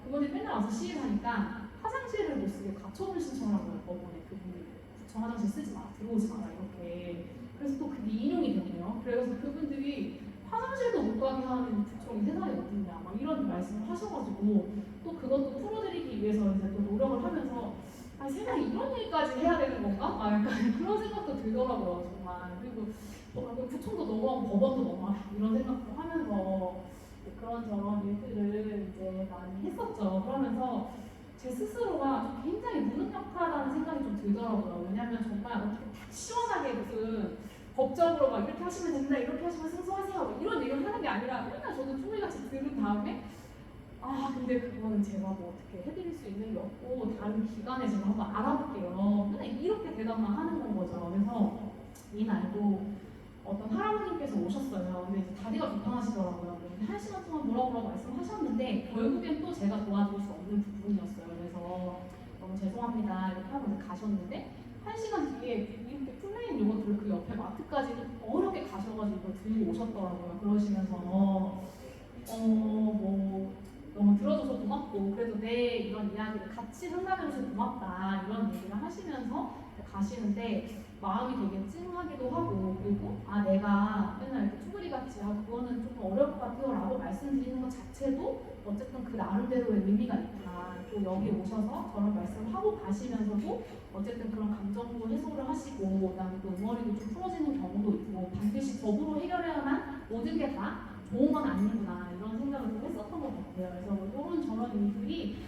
그분들이 맨날 와서 시위를 하니까 화장실을 못 쓰게 가처분 신청을 한 거예요. 법원에 그분들이 구청 화장실 쓰지 마, 들어오지 마라 이렇게. 그래서 또 그게 인용이 됐네요. 그래서 그분들이 화장실도 못 가게 하는 구청이 세상에 어딨냐 막 이런 말씀을 하셔가지고 또 그것도 풀어드리기 위해서 이제 또 노력을 하면서 아니 세상에 이런 일까지 해야 되는 건가? 막 약간 그런 생각도 들더라고요 정말. 그리고 구청도 너무하고 법원도 너무하고 이런 생각도 하면서 그런저런 일들을 이제 많이 했었죠. 그러면서 제 스스로가 굉장히 무능력하다는 생각이 좀 들더라고요. 왜냐하면 정말 어떻게 딱 시원하게 무슨 법적으로 막 이렇게 하시면 된다, 이렇게 하시면 승소하세요 이런 얘기를 하는 게 아니라 맨날 저도 쪼리같이 들은 다음에 근데 그거는 제가 뭐 어떻게 해드릴 수 있는 게 없고 다른 기관에 제가 한번 알아볼게요. 맨날 이렇게 대답만 하는 건 거죠. 그래서 이날도 어떤 할아버님께서 오셨어요. 근데 이제 다리가 불편하시더라고요. 1시간 동안 뭐라고 말씀하셨는데 결국엔 또 제가 도와줄 수 없는 부분이었어요. 그래서 너무 죄송합니다 이렇게 하고 이제 가셨는데 1시간 뒤에 이렇게 플레인 요거트를 그 옆에 마트까지 어렵게 가셔가지고 들고 오셨더라고요. 그러시면서 뭐 너무 들어줘서 고맙고 그래도 내 이런 이야기를 같이 상담해줘서 고맙다 이런 얘기를 하시면서 가시는데 마음이 되게 찡하기도 하고 그리고 내가 맨날 이렇게 쭈그리같이 그거는 조금 어려울 것 같아요 라고 말씀드리는 것 자체도 어쨌든 그 나름대로의 의미가 있다. 또 여기 오셔서 저런 말씀을 하고 가시면서도 어쨌든 그런 감정도 해소를 하시고 그다음에 또 응어리도 좀 풀어지는 경우도 있고 반드시 법으로 해결해야만 모든 게 다 좋은 건 아니구나 이런 생각을 좀 했었던 것 같아요. 그래서 뭐 이런 저런 일들이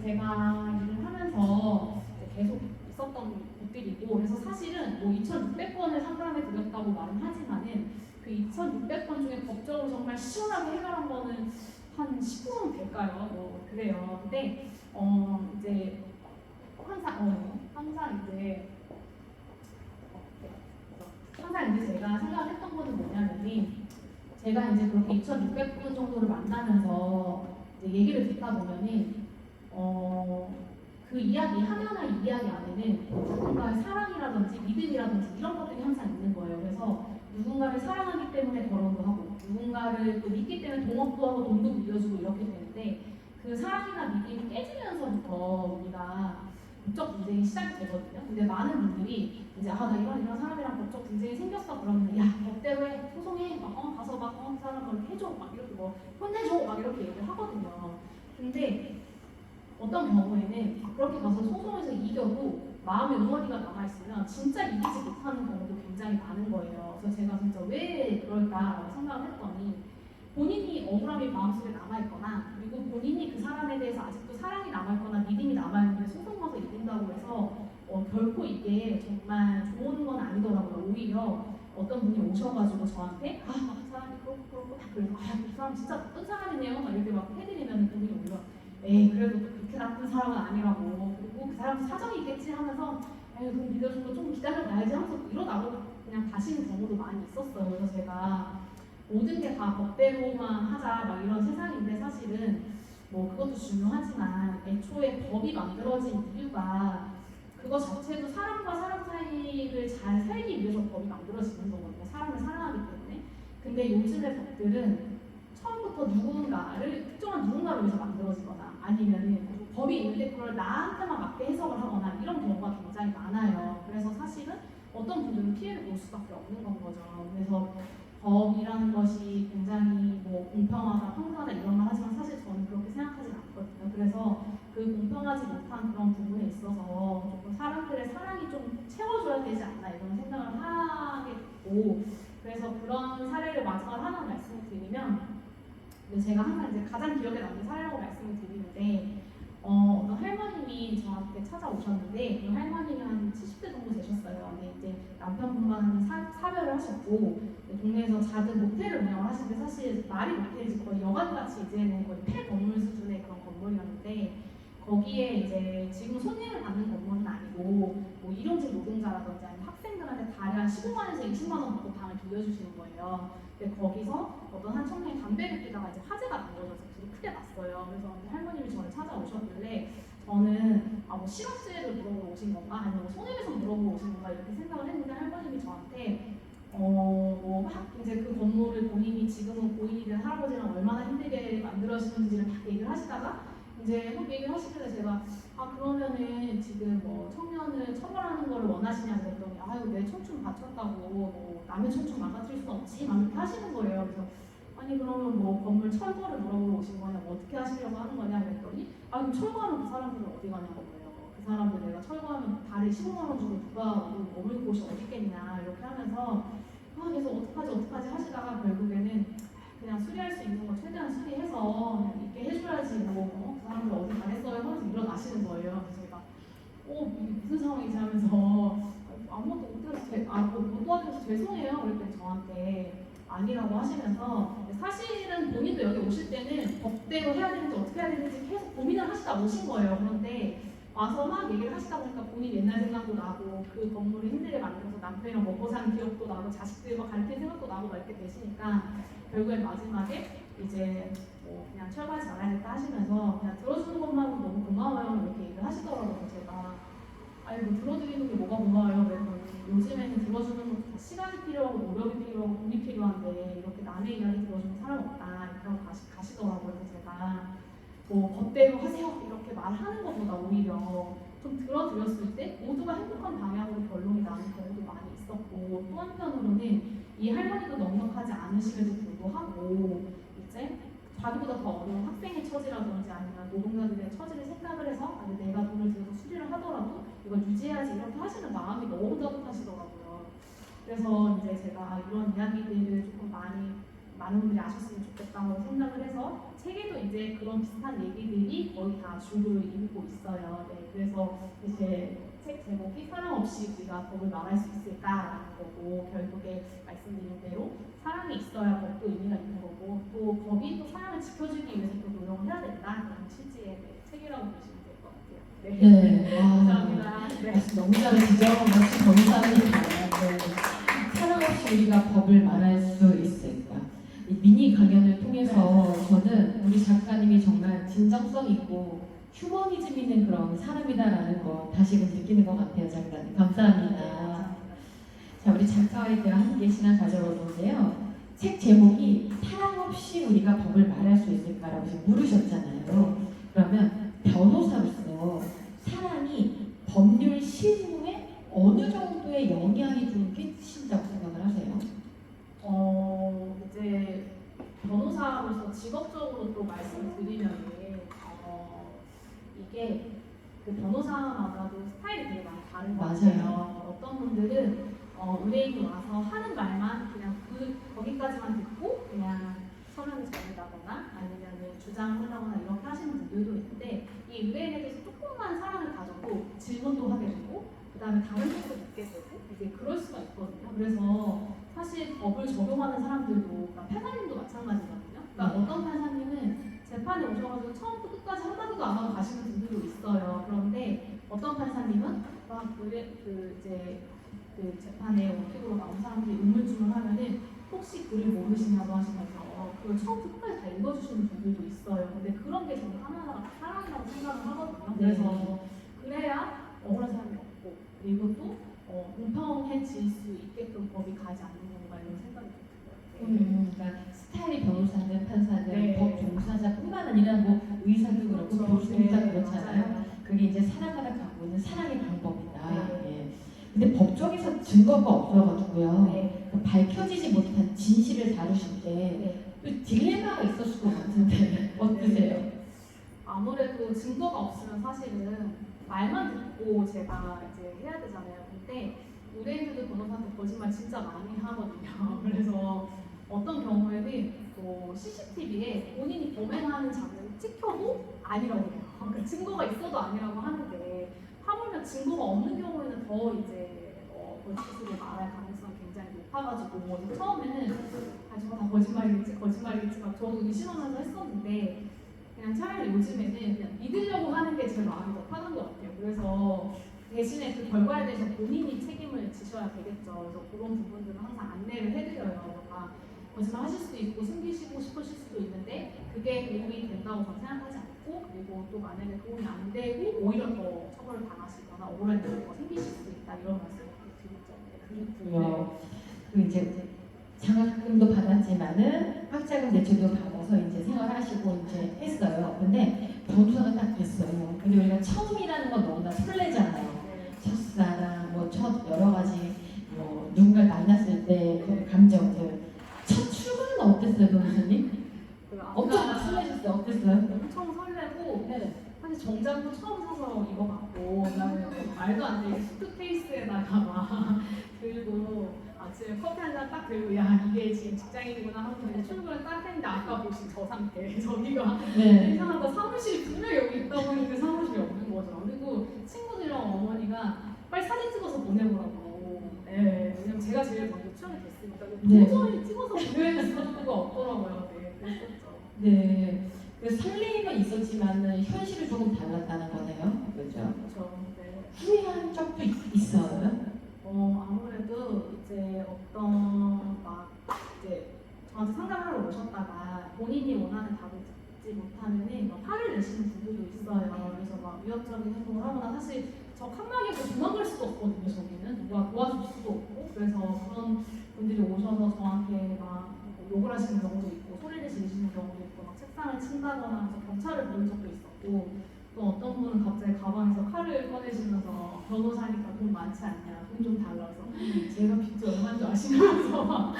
제가 일을 하면서 계속 있었던 것들이고 그래서 사실은 뭐 2,600건을 상담해 드렸다고 말은 하지만은 그 2,600건 중에 법적으로 정말 시원하게 해결한 거는 한 10%는 될까요? 뭐 그래요. 근데 이제 항상 이제 말씀이 제가 이제 그렇게 2,600분 정도를 만나면서 이제 얘기를 듣다 보면은 그 이야기 하나하나 이야기 안에는 누군가의 사랑이라든지 믿음이라든지 이런 것들이 항상 있는 거예요. 그래서 누군가를 사랑하기 때문에 결혼도 하고 누군가를 또 믿기 때문에 동업도 하고 돈도 빌려주고 이렇게 되는데 그 사랑이나 믿음이 깨지면서부터 우리가 법적 분쟁이 시작이 되거든요. 근데 많은 분들이 이제 나 이런 사람이랑 법적 분쟁이 생겼어 그러면 야 법대로 해 소송해 막 가서 막 그 사람 그렇게 해줘 막 이렇게 뭐 혼내줘 막 이렇게 얘기를 하거든요. 근데 어떤 경우에는 그렇게 가서 소송에서 이겨도 마음에 응어리가 남아있으면 진짜 이기지 못하는 경우도 굉장히 많은 거예요. 그래서 제가 진짜 왜 그럴까라고 생각을 했더니 본인이 억울함이 마음속에 남아있거나 그리고 본인이 그 사람에 대해서 아직도 사랑이 남아있거나 믿음이 남아있는데 소송 가서 이긴다고 해서 결코 이게 정말 좋은 건 아니더라고요. 오히려 어떤 분이 오셔가지고 저한테 그 사람이 그렇고 그래서 그 사람 진짜 나쁜 사람이네요 막 이렇게 막 해드리면 분이 오히려 에이 그래도 또 그렇게 나쁜 사람은 아니라고 그리고 그 사람 사정이 있겠지 하면서 에이 돈 빌려준 거 좀 기다려봐야지 하면서 이러다가 그냥 가시는 경우도 많이 있었어요. 그래서 제가 모든 게 다 법대로만 하자 막 이런 세상인데 사실은 뭐 그것도 중요하지만 애초에 법이 만들어진 이유가 그거 자체도 사람과 사람 사이를 잘 살기 위해서 법이 만들어지는 거거든요. 사람을 사랑하기 때문에. 근데 요즘의 법들은 처음부터 누군가를 특정한 누군가를 위해서 만들어지거나 아니면은 법이 있는데 그걸 나한테만 맞게 해석을 하거나 이런 경우가 굉장히 많아요. 그래서 사실은 어떤 분들은 피해를 볼 수밖에 없는 건 거죠. 그래서 법이라는 것이 굉장히 뭐 공평하다, 평등하다 이런 말 하지만 사실 저는 그렇게 생각하진 않거든요. 그래서 그 공평하지 못한 그런 부분에 있어서 조금 사람들의 사랑이 좀 채워줘야 되지 않나 이런 생각을 하게 됐고 그래서 그런 사례를 마지막으로 하나 말씀을 드리면 제가 항상 이제 가장 기억에 남는 사례라고 말씀을 드리는데 어떤 할머님이 저한테 찾아오셨는데 그 할머님이 한 70대 정도 되셨어요. 근데 이제 남편분과는 사별을 하셨고 동네에서 작은 모텔을 운영을 하시는데 사실 말이 모텔이지 거의 여관같이 이제는 거의 폐건물 수준의 그런 건물이었는데 거기에 이제 지금 손님을 받는 건물은 아니고 뭐 일용직 노동자라든지 아니면 학생들한테 달에 한 15만에서 20만 원 받고 방을 빌려주시는 거예요. 근데 거기서 어떤 한 청년이 담배를 피다가 이제 화재가 난 거죠. 그래서 불이 크게 났어요. 그래서 할머님이 저를 찾아오셨길래 저는 뭐 실업지를 물어보러 오신 건가 아니면 뭐 손해배상 물어보러 오신 건가 이렇게 생각을 했는데 할머님이 저한테 막 이제 그 건물을 본인이 지금은 고인이 된 할아버지랑 얼마나 힘들게 만들어지는지를 막 얘기를 하시다가 이제 막 얘기를 하시길래 제가 그러면은 지금 뭐 청년을 처벌하는 걸 원하시냐 그랬더니 아유 내 청춘 바쳤다고 뭐 남의 청춘 망가뜨릴 수는 없지 막 이렇게 하시는 거예요. 그래서 아니 그러면 뭐 건물 철거를 물어보러 오신 거냐 뭐 어떻게 하시려고 하는 거냐 그랬더니 그럼 철거하면 그 사람들은 어디 가냐고 그래요. 그 사람들 내가 철거하면 달에 15만 원 주고 누가 머물 곳이 어디 있겠냐 이렇게 하면서 그래서 어떡하지 하시다가 결국에는 그냥 수리할 수 있는 거 최대한 수리해서 그냥 있게 해줘야지 뭐 그 사람들 어디 가겠어요 하면서 일어나시는 거예요. 그래서 제가 이게 무슨 상황이지 하면서 아무것도 못 도와드려서 죄송해요 그랬더니 저한테 아니라고 하시면서 사실은 본인도 여기 오실 때는 법대로 해야 되는지 어떻게 해야 되는지 계속 고민을 하시다 오신 거예요. 그런데 와서 막 얘기를 하시다 보니까 본인 옛날 생각도 나고 그 건물을 힘들게 만들어서 남편이랑 먹고 사는 기억도 나고 자식들 막 가르치는 생각도 나고 막 이렇게 되시니까 결국엔 마지막에 이제 뭐 그냥 철거하지 말아야겠다 하시면서 그냥 들어주는 것만으로 너무 고마워요 이렇게 얘기를 하시더라고요. 제가 뭐 들어드리는 게 뭐가 고마워요 그랬더니 요즘에는 들어주는 것도 다 시간이 필요하고 노력이 필요하고 돈이 필요한데 이렇게 남의 이야기 들어주는 사람 없다 이렇게 하고 가시더라고요. 그래서 제가 뭐 법대로 하세요 이렇게 말하는 것보다 오히려 좀 들어드렸을 때 모두가 행복한 방향으로 결론이 나는 경우도 많이 있었고 또 한편으로는 이 할머니도 넉넉하지 않으심에도 불구하고 이제 자기보다 더 어려운 학생의 처지라든지 아니면 노동자들의 처지를 생각을 해서 아니 내가 돈을 들여서 수리를 하더라도 이걸 유지해야지 이렇게 하시는 마음이 너무 따뜻하시더라고요. 그래서 이제 제가 이런 이야기들을 조금 많은 분들이 아셨으면 좋겠다고 생각을 해서 책에도 이제 그런 비슷한 얘기들이 거의 다 주를 이루고 있어요. 네, 그래서 제 책 제목이 사랑 없이 우리가 법을 말할 수 있을까라는 거고 결국에 말씀드린 대로 사랑이 있어야 법도 의미가 있는 거고 또 법이 또 사랑을 지켜주기 위해서 또 노력을 해야 된다 그런 취지의 책이라고 보시면 될 것 같아요. 네, 감사합니다. 네. 말씀 너무 잘하시죠? 역시 변호사님입니다. 네. 사랑 없이 우리가 법을 말할 수 있을까? 진정성 있고 휴머니즘 있는 그런 사람이다라는 거 다시금 느끼는 것 같아요, 작가님. 감사합니다. 자, 우리 작가와의 대화 함께 시간 가져볼 건데요. 책 제목이 사랑 없이 우리가 법을 말할 수 있을까라고 지금 물으셨잖아요. 그러면 변호사로서 사랑이 법률 실무에 어느 정도의 영향이 좀 끼친다고 생각을 하세요? 이제 변호사로서 직업적으로 또 말씀드리면 이게 그 변호사마다도 스타일이 되게 많이 다른 것 같아요. 어떤 분들은 의뢰인이 와서 하는 말만 그냥 거기까지만 듣고 그냥 서면을 전달하거나 아니면 주장을 하거나 이렇게 하시는 분들도 있는데, 이 의뢰인에 대해서 조금만 사랑을 가져도 질문도 하게 되고 그 다음에 다른 쪽으로 묻게 되고 이제 그럴 수가 있거든요. 그래서 사실 법을 적용하는 사람들도, 그러니까 판사님도 마찬가지거든요. 그러니까 어떤 판사님은 재판에 오셔가지고 처음부터 끝까지 한마디도 안 하고 가시는 분들도 있어요. 그런데 어떤 판사님은 막 그 재판에 원픽으로 나온 사람들이 의문주문하면은 혹시 글을 모르시냐고 하시면서 그걸 처음부터 끝까지 다 읽어주시는 분들도 있어요. 근데 그런 게 저는 하나하나가 다 사랑이라고 생각을 하거든요. 그래서 그래야 억울한 사람이 없고, 그리고 또 공평해질 수 있게끔 법이 가지 않는 건가 이런 생각이 들어요. 그러니까 스타일이 변호사는 판사는 네. 법 종사자뿐만 아니라 뭐 의사도 그렇고 그렇죠. 교수도 네, 그렇잖아요. 맞아요. 그게 이제 사람마다 갖고 있는 사랑의 방법이다. 네. 예. 근데 법정에서 증거가 없어가지고요. 네. 그 밝혀지지 못한 진실을 다루실 때 네. 또 딜레마가 있었을 것 같은데 어떠세요? 아무래도 증거가 없으면 사실은 말만 듣고 제가 이제 해야 되잖아요. 근데 의뢰인들도 변호사한테 거짓말 진짜 많이 하거든요. 그래서 어떤 경우에는 CCTV에 본인이 범행하는 장면을 찍혀도 아니라고 해요. 그러니까 증거가 있어도 아니라고 하는데, 하물며 증거가 없는 경우에는 더 이제 거짓으로 말할 가능성이 굉장히 높아가지고 처음에는 저거 다 거짓말이겠지 막 저도 의심하면서 했었는데, 그냥 차라리 요즘에는 그냥 믿으려고 하는 게 제 마음이 더 편한 것 같아요. 그래서 대신에 그 결과에 대해서 본인이 책임을 지셔야 되겠죠. 그래서 그런 부분들은 항상 안내를 해드려요. 거짓말 하실 수도 있고 숨기시고 싶으실 수도 있는데 그게 도움이 된다고 저는 생각하지 않고, 그리고 또 만약에 도움이 안 되고 오히려 더 처벌을 당하시거나 억울한 일이 생기실 수도 있다 이런 말씀을 드리죠. 그렇고요. 그 이제 장학금도 받았지만은 학자금 대출도 받아서 이제 생활하시고 이제 했어요. 근데 변호사가 딱 됐어요. 근데 우리가 처음이라는 건 너무나 설레잖아요. 첫사랑, 뭐 첫 여러 가지 뭐 누군가를 만났을 때 그 감정들. 첫 출근은 어땠어요, 변호사님? 엄청 설레셨어요. 어땠어요? 엄청 설레고, 네. 사실 정장도 처음 사서 입어봤고, 그다음에 말도 안 되게 수트케이스에다가 막 들고 아침에 커피 한 잔 딱 들고, 야 이게 지금 직장인이구나 하면서 이제 출근을 딱 했는데 아까 보신 저 상태, 저기가 네. 이상하다. 사무실이 분명히 여기 있다고 했는데 사무실이 없는 거죠. 그리고 친구들이랑 어머니가 빨리 사진 찍어서 보내보라고. 네, 왜냐면 제가 제일 먼저 취업이 됐으니까 도저히 찍어서 보내는 수가 없더라고요. 네, 그랬었죠. 네. 그 설레임은 있었지만은 현실은 조금 달랐다는 거네요. 그렇죠? 그렇죠. 네. 후회한 적도 있어요? 아무래도 이제 어떤 이제 저한테 상담하러 오셨다가 본인이 원하는 답을 듣지 못하면은 화를 내시는 분들도 있어요. 그래서 막 위협적인 행동을 하거나, 사실 저 칸막이고 도망갈 수도 없거든요. 저기는 누가 도와줄 수도 없고, 그래서 그런 분들이 오셔서 저한테 막 욕을 하시는 경우도 있고 소리를 지르시는 경우도 있고 막 책상을 친다거나 해서 경찰을 부른 적도 있었고, 또 어떤 분은 갑자기 가방에서 칼을 꺼내시면서 변호사니까 돈 많지 않냐, 돈 좀 달라서 제가 빚이 얼마인 줄 아시면서 막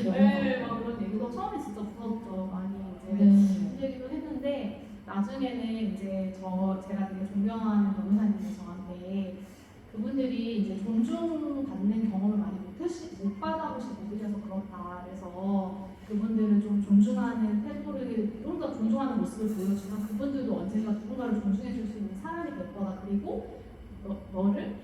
네, 막 그런 얘기도 처음에 진짜 무섭죠. 많이 이제 힘들기도 했는데, 나중에는 이제 제가 되게 존경하는 변호사님이 저한테 그분들이 이제 존중받는 경험을 많이 못 받아보신 분들이라서 그렇다. 그래서 그분들을 좀 존중하는 태도를 좀 더 존중하는 모습을 보여주면 그분들도 언젠가 누군가를 존중해줄 수 있는 사람이 될 거다. 그리고 너를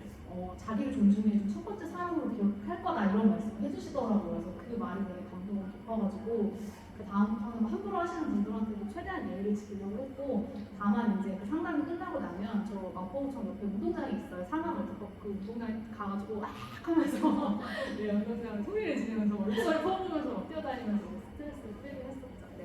자기를 존중해준 첫 번째 사람으로 기억할 거다 이런 말씀을 해주시더라고요. 그래서 그 말이 되게 감동을 깊어가지고 그 다음부터는 함부로 하시는 분들한테도 최대한 예의를 지키려고 했고, 다만 이제 그 상담이 끝나고 나면 저 마포구청 옆에 운동장이 있어요. 상암을 듣고 그 운동장에 가가지고 악 하면서 네, 운동장에 소리를 지르면서 목소리 퍼부으면서 뛰어다니면서 스트레스를 풀게 했었죠. 네.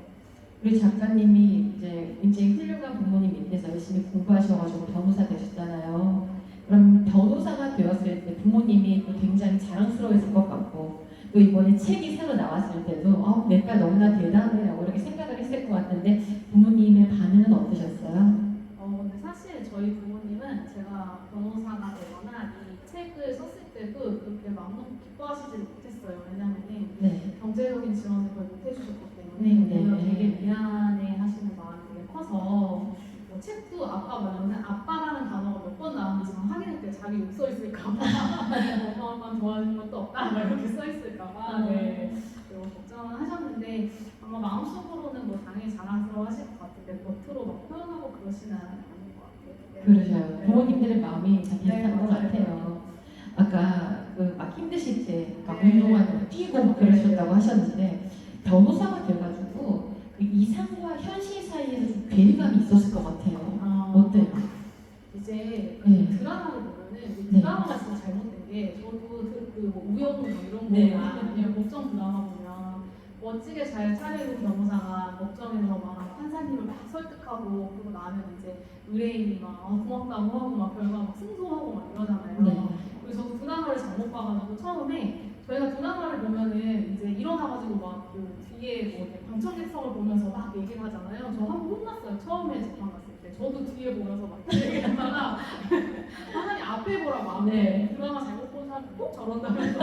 우리 작가님이 이제 굉장히 훌륭한 부모님 밑에서 열심히 공부하셔가지고 변호사 되셨잖아요. 그럼 변호사가 되었을 때 부모님이 또 굉장히 자랑스러웠을 것 같고 또 이번에 책이 새로 나왔을 때도 내 딸 너무나 대단해라고 이렇게 생각을 했을 것 같은데 부모님의 반응은 어떠셨어요? 근데 사실 저희 부모님은 제가 변호사가 되거나 이 책을 썼을 때도 그렇게 마음 기뻐하시지 못했어요. 왜냐면은 네. 경제적인 지원을 거의 못 해주셨기 때문에 네. 오히려 되게 미안해 하시는 마음이 되게 커서 뭐 책도 아빠 말로는 아빠라는 단어가 몇 번 나왔는지 확인할 때 자기 욕 써 있을까봐 엄마 좋아하는 것도 없다 막 이렇게 써 있을까봐 네. 그리고 걱정을 하셨는데 아마 마음속으로는 뭐 당연히 자랑스러워 하실 것 같은데 겉으로 막 표현하고 그러시는 않을 것 같아요. 그러셔요. 네. 부모님들의 마음이 참 비슷한 네, 것 맞아요. 같아요. 아까 그 막 힘드실 때막 네. 운동하고 뛰고 막 그러셨다고 하셨는데 변호사가 돼가지고 그 이상과 현실 사이에서 좀 괴리감이 있었을 것 같아요. 어때요? 이제 네. 드라마를 보면은 이 네. 드라마가 진짜 잘못된 게 저도 그뭐 우영우 뭐 이런 네. 거나 아니면 법정 드라마 보면 멋지게 잘 차리고 변호사가 법정에서 막 판사님을 막 설득하고 그러고 나면 이제 의뢰인이 막 고맙다고 하고 막 결과 막 승소하고 막 이러잖아요. 네. 그래서 저도 드라마를 잘못 봐가지고 처음에 저희가 드라마를 보면은 이제 일어나가지고 막 그 뒤에 뭐 이렇게 방청객석을 보면서 막 얘기를 하잖아요. 저 한 번 혼났어요. 처음에 재판 갔을 때. 저도 뒤에 보면서 막 얘기하다가 하나님 앞에 보라고 앞에 네. 드라마 잘못 본 사람 꼭 저런다면서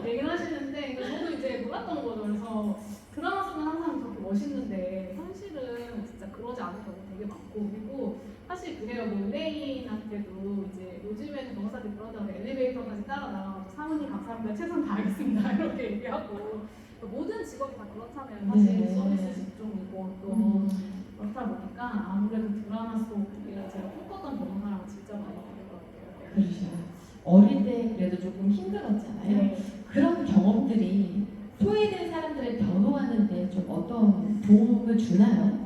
얘기를 하시는데 그러니까 저도 이제 몰랐던 거죠. 그래서 드라마 속은 항상 그렇게 멋있는데 현실은 진짜 그러지 않은 경우 되게 많고 그리고 사실 그래요. 뭐 의뢰인한테도 이제 요즘에는 변호사들 그러잖아요. 엘리베이터까지 따라 나가서 사모님 감사합니다. 최선 다하겠습니다. 이렇게 얘기하고 모든 직업이 다 그렇잖아요. 사실 네. 서비스 직종이고 또 그렇다 보니까 아무래도 드라마 속에 제가 꿈꿨던 변호사랑 진짜 많이 다른 것 같아요. 그러죠. 어릴 때 그래도 조금 힘들었잖아요. 네. 그런 경험들이 소외된 사람들을 변호하는데 좀 어떤 도움을 주나요?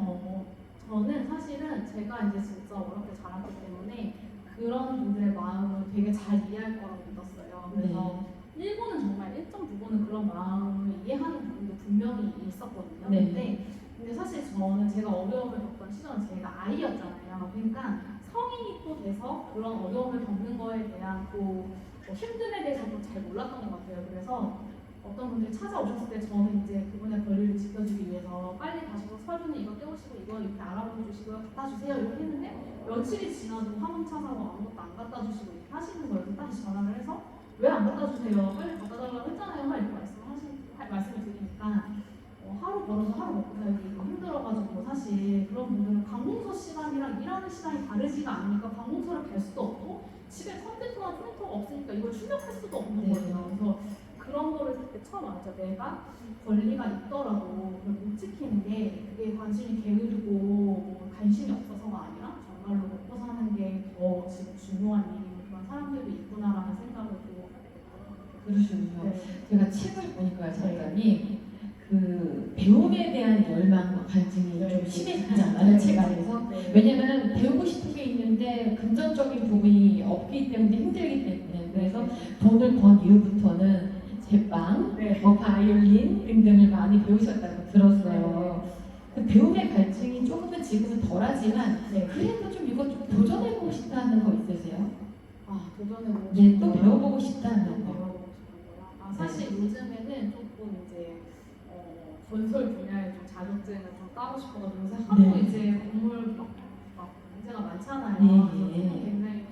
저는 사실은 제가 이제 진짜 어렵게 자랐기 때문에 그런 분들의 마음을 되게 잘 이해할 거라고 믿었어요. 그래서 일부는 정말 1.9부는 그런 마음을 이해하는 부분도 분명히 있었거든요. 네. 근데 사실 저는 제가 어려움을 겪던 시절은 제가 아이였잖아요. 그러니까 성인이 또 돼서 그런 어려움을 겪는 거에 대한 또 힘듦에 대해서 좀 잘 몰랐던 것 같아요. 그래서 어떤 분들이 찾아오셨을 때 저는 이제 그분의 권리를 지켜주기 위해서 빨리 가셔서 서류는 이거 떼오시고 이거 이렇게 알아보주시고요. 갖다 주세요. 이렇게 했는데 며칠이 지나도 화물차 사고 아무것도 안 갖다 주시고 이렇게 하시는 거예요. 그래서 다시 전화를 해서 왜 안 갖다 주세요? 빨리 갖다 달라고 했잖아요. 막 이렇게 말씀을 드리니까 하루 벌어서 하루 먹고 살기 힘들어가지고 사실 그런 분들은 관공서 시간이랑 일하는 시간이 다르지가 않으니까 관공서를 갈 수도 없고 집에 컴퓨터나 프린터가 없으니까 이걸 출력할 수도 없는 거예요. 그래서 그런 거를 그때 처음 알았죠. 내가 권리가 있더라도 그걸 못 지키는 게 그게 단순히 게으르고 뭐 관심이 없어서가 아니라 정말로 먹고 사는 게 더 지금 중요한 일인 그런 사람들도 있구나라는 생각을 또 그러시군요. 네. 제가 책을 보니까 작가님 그 배움에 대한 열망과 갈증이 좀 심해지지 않아요? 책 안에서? 네. 왜냐면 배우고 싶은 게 있는데 금전적인 부분이 없기 때문에 힘들기 때문에 그래서 돈을 번 이후부터는 제빵, 네. 뭐 바이올린 등등을 많이 배우셨다고 들었어요. 그 배움의 갈증이 조금은 지금은 덜하지만 그래도 좀 이거 좀 도전해보고 싶다는 거 있으세요? 도전해보고 네, 또 배워보고 싶다는 거. 배워보고 싶은 거요. 사실 요즘에는 조금 이제 건설 분야에 좀 자격증을 좀 따고 싶어가지고 요새 하도 이제 건물 막 문제가 많잖아요. 그래서 굉장히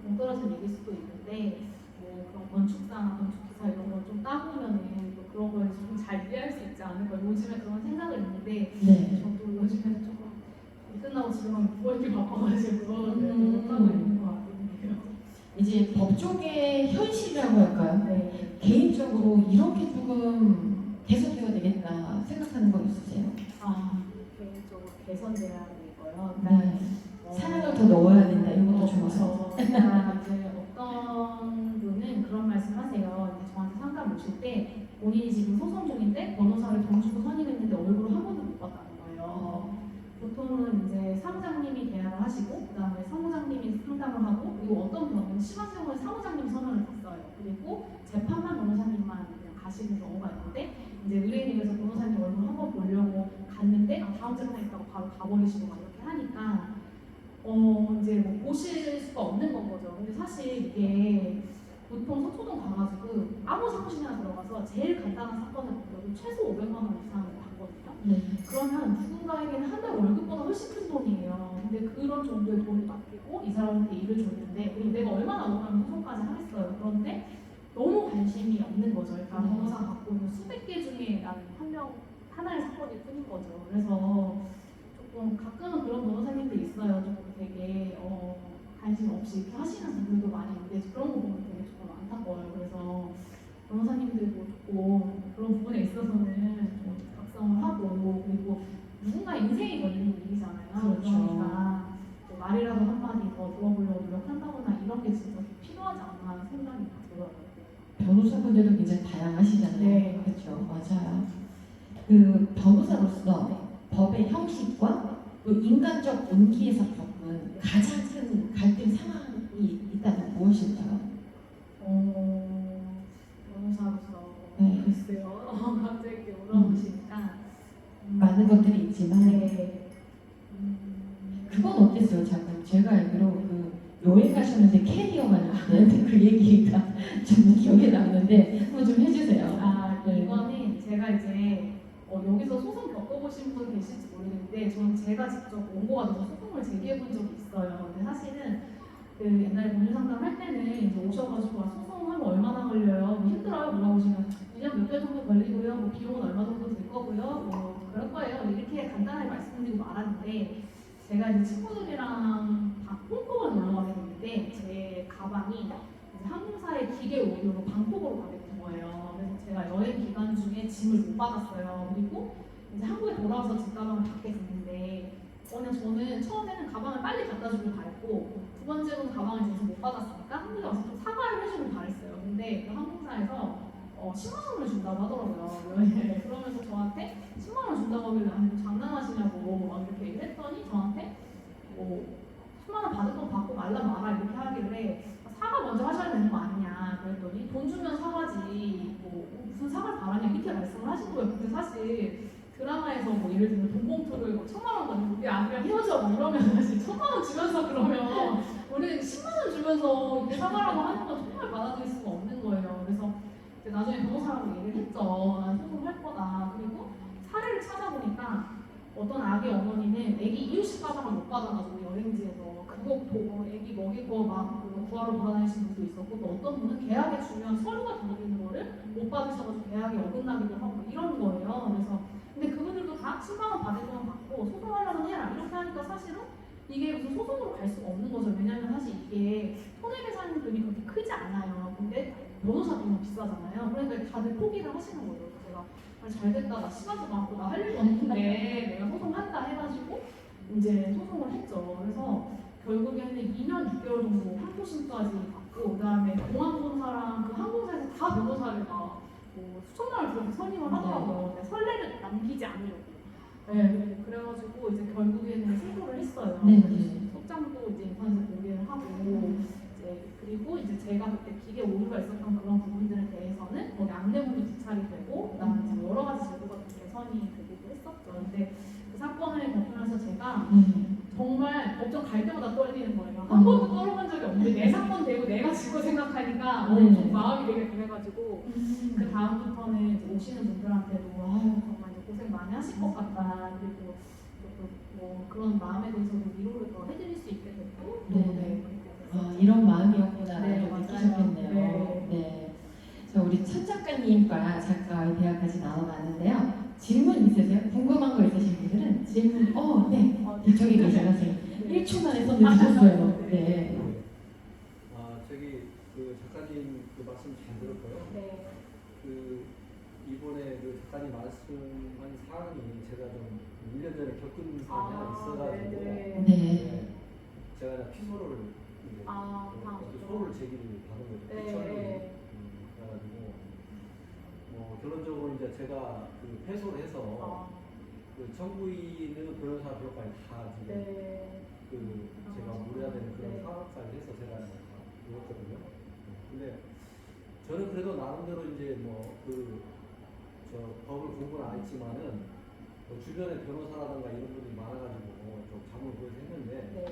동떨어진 얘기일 수도 있는데 뭐 그런 건축사나 건축기사 이런 걸 좀 따보면은 또 그런 걸 좀 잘 이해할 수 있지 않을까. 요즘에 그런 생각을 했는데 저도 요즘에는 조금 일 끝나고 집에 가면 누워있기 바빠가지고 못하고 있는 것 같아요. 이제 법조계의 현실이라고 할까요? 네. 개인적으로 이렇게 조금 개선되어야 되겠다 생각하는 거 있으세요? 개인적으로 개선돼야 되고요. 네. 사랑을 더 넣어야 된다. 이런 것도 좋아서. 그러니까 이제 어떤 분은 그런 말씀하세요. 이제 저한테 상담 오실 때 본인이 지금 소송 중인데 변호사를 돈 주고 선임했는데 얼굴을 한 번도 못 봤다는 거예요. 보통은 이제 사무장님이 대화를 하시고 그다음에 사무장님이 상담을 하고 그리고 어떤 경우는 심한 경우는 사무장님 선언을 했어요. 그리고 재판만 변호사님만 그냥 가시는 경우가 있는데 이제 의뢰인에서 변호사님 얼굴 한번 보려고 갔는데 다음 재판에 있다고 바로 가버리시고 막 이렇게 하니까 이제 뭐 보실 수가 없는 건 거죠. 근데 사실 이게 보통 서초동 가가지고 아무 사무실이나 들어가서 제일 간단한 사건을 보려도 최소 500만 원 이상을 받거든요. 네. 그러면 누군가에게는 한 달 월급보다 훨씬 큰 돈이에요. 근데 그런 정도의 돈을 맡기고 이 사람한테 일을 줬는데 그리고 내가 얼마나 억울하면 소송까지 하겠어요. 그런데 너무 관심이 없는 거죠. 그러니까 변호사가 갖고 있는 수백 개 중에 나는 하나의 사건일 뿐인 거죠. 그래서 조금 가끔은 그런 변호사님들 있어요. 조금 되게 관심 없이 이렇게 하시는 분들도 많이 있는데 그런 거 보면 되게 조금 안타까워요. 그래서 변호사님들도 조금 그런 부분에 있어서는 좀 각성을 하고 그리고 누군가 인생이 걸리는 일이잖아요. 그렇죠. 그러니까 뭐 말이라도 한마디 더 들어보려고 노력한다거나 이런 게 진짜 필요하지 않나 생각이 들어요. 변호사분들도 굉장히 다양하시잖아요. 네. 그렇죠. 맞아요. 그 변호사로서 법의 형식과 또 인간적 온기에서 겪은 가장 큰 갈등 상황이 있다면 무엇일까요? 변호사로서 네. 글쎄요. 갑자기 이렇게 물어보시니까 많은 것들이 있지만 네. 그건 어땠어요? 잠깐 제가 알기로 그 여행 가셨는데 캐리어가 나왔는데 그 얘기가 좀 기억에 남는데 한번 좀 해주세요. 네. 이거는 제가 이제 여기서 소송 겪어보신 분 계실지 모르겠는데 저는 제가 직접 원고가 돼서 소송을 제기해 본 적이 있어요. 근데 사실은 그 옛날에 법률 상담 할 때는 이제 오셔가지고 소송하면 얼마나 걸려요? 뭐 힘들어요? 물어보시면 2년 몇 달 정도 걸리고요. 뭐 비용은 얼마 정도 들 거고요. 뭐 그럴 거예요. 이렇게 간단하게 말씀드리고 말았는데 제가 이제 친구들이랑 홍콩을 놀러 가게 됐는데 제 가방이 이제 항공사의 기계 오류로 방콕으로 가게 된 거예요. 그래서 제가 여행 기간 중에 짐을 못 받았어요. 그리고 이제 한국에 돌아와서 집 가방을 받게 됐는데 그냥 저는 처음에는 가방을 빨리 갖다 주길 바랬고 두 번째로는 가방을 줘서 못 받았으니까 한국에 와서 좀 사과를 해주길 바랬어요. 근데 그 항공사에서 10만 원을 준다고 하더라고요. 여행을. 그러면서 저한테 10만 원 준다고 하길래 아니 뭐 장난하시냐고 막 이렇게 얘기를 했더니 저한테 10만 원 받을 건 받고 말라 마라 이렇게 하길래 사과 먼저 하셔야 되는 거 아니냐 그랬더니 돈 주면 사과지 뭐 무슨 사과를 바라냐 이렇게 말씀을 하신 거예요. 근데 사실 드라마에서 뭐 예를 들면 돈 봉투를 뭐 1,000만 원 가지고 우리 아들이랑 헤어져 뭐 이러면 사실 1,000만 원 주면서 그러면 우리는 10만 원 주면서 이게 사과라고 하는 건 정말 받아들일 수가 없는 거예요. 그래서 이제 나중에 변호사라고 얘기를 했죠. 난 소송할 거다. 그리고 사례를 찾아보니까 어떤 아기 어머니는 아기 이유식 가방을 못 받아가지고 여행지에서 그거 보고 아기 먹일 거 막 구하러 돌아다니시는 분도 있었고 또 어떤 분은 계약에 중요한 서류가 담겨있는 거를 못 받으셔가지고 계약에 어긋나기도 하고 이런 거예요. 그래서 근데 그분들도 다 10만 원 받을 건 받고 소송하려면 해라 이렇게 하니까 사실은 이게 무슨 소송으로 갈 수가 없는 거죠. 왜냐면 사실 이게 손해배상금이 그렇게 크지 않아요. 근데 변호사 비용 비싸잖아요. 그러니까 다들 포기를 하시는 거죠. 제가 잘 됐다, 나 시간도 많고 나 할 일도 없는데 내가 소송한다 해가지고 이제 소송을 했죠. 그래서 결국에는 2년 6개월 정도 항소심까지 받고 그다음에 공항본사랑 그 항공사에서 다 변호사를 다 수천만 원 들여서 선임을 하더라고요. 근데 선례를 남기지 않으려고. 네, 그래가지고 이제 결국에는 승소를 했어요. 네. 속장도 이제 인터넷에 공개를 하고 이제 그리고 이제 제가 그때 기계 오류가 있었던 그런 부분들에 대해서는 거기 안내문도 부착이 되고 그다음에 이제 여러 가지 제도가 개선이 되기도 했었죠. 근데 그 사건을 겪으면서 제가 정말 법정 갈 때마다 떨리는 거예요. 한 번도 떨어본 적이 없는데 내 사건 되고 내가 지고 생각하니까 좀 마음이 되게 그래가지고 그 다음부터는 이제 오시는 분들한테도 정말 이제 고생 많이 하실 것 같다. 그리고 뭐 그런 마음에 대해서도 위로를 더 해드릴 수 있게 됐고 네. 이런 마음이었구나 네, 느끼셨겠네요. 네. 네. 자, 우리 첫 작가님과 작가의 대화까지 나눠봤는데요. 질문 있으세요? 궁금한 거 있으신 분들은 질문. 네. 저기 계세요, 선생님. 1초 만에 손 드셨어요. 네. 저기 그 작가님 그 말씀 잘 들었고요. 네. 그 이번에 그 작가님 말씀한 사항이 제가 좀 1년 전에 겪은 사항이 하나 있어가지고 네. 제가 피소를 이제 소를 제기를 받은 거죠. 네. 그래가지고 결론적으로 이제 제가 그 패소를 해서 그 청구인의 변호사 비용까지 다 지금 그 제가 물어야 되는 그런 상황까지 해서 제가 다 물었거든요. 근데 저는 그래도 나름대로 이제 그 법을 공부는 안 했지만은 주변에 변호사라든가 이런 분들이 많아가지고 좀 자문을 보여서 했는데 네.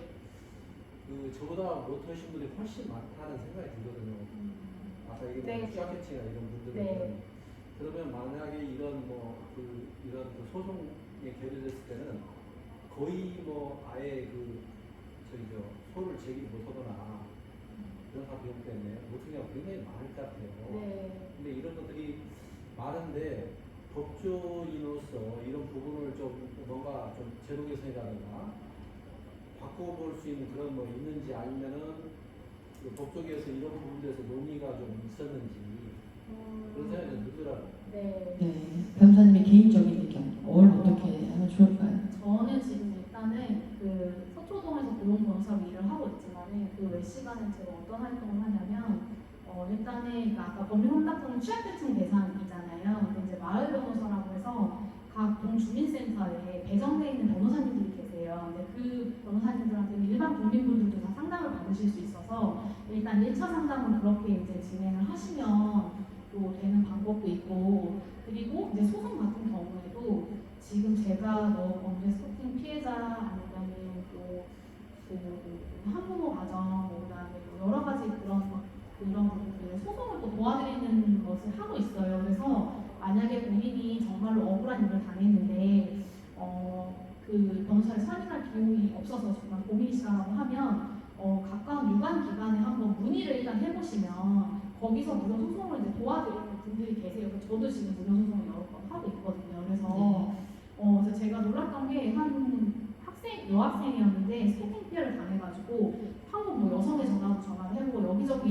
그 저보다 못하신 분들이 훨씬 많다는 생각이 들거든요. 아까 얘기했던 슈아캐치나 이런 분들은 네. 그러면 만약에 이런 이런 소송에 결의됐을 때는 거의 아예 소를 제기 못하거나 변호사 비용 때문에 못하는 경우가 굉장히 많을 것 같아요. 네. 근데 이런 것들이 많은데 법조인으로서 이런 부분을 좀 뭔가 좀 제도 개선이라든가 바꿔볼 수 있는 그런 있는지 아니면은 그 법조계에서 이런 부분에서 논의가 좀 있었는지 그런 생각이 좀 들더라고요. 네. 네, 변호사님의 개인적인 의견, 뭘 어떻게 하면 좋을까요? 저는 지금 일단은 그 서초동에서 고용 변호사로 일을 하고 있지만은 그 외 시간에 제가 어떤 활동을 하냐면 일단은 아까 법률혼답하는 취약계층 대상이잖아요. 근데 이제 마을 변호사라고 해서 각 동주민센터에 배정돼 있는 변호사님들이 계세요. 근데 그 변호사님들한테는 일반 국민분들도 다 상담을 받으실 수 있어서 일단 1차 상담은 그렇게 이제 진행을 하시면 또 되는 방법도 있고, 그리고 이제 소송 같은 경우에도 지금 제가 범죄 스토킹 피해자 아니면은 그 한부모 가정 그다음에 여러 가지 그런 부분들을 소송을 또 도와드리는 것을 하고 있어요. 그래서 만약에 본인이 정말로 억울한 일을 당했는데 그 변호사를 선임할 비용이 없어서 정말 고민이시라고 하면 가까운 유관 기관에 한번 문의를 일단 해보시면 거기서 무료 소송을 이제 도와드리는 분들이 계세요. 그래서 저도 지금 무료 소송을 여러 번 하고 있거든요. 그래서 그래서 제가 놀랐던 게 한 여학생이었는데 스토킹 피해를 당해가지고 한국 여성의 전화를 해보고 여기저기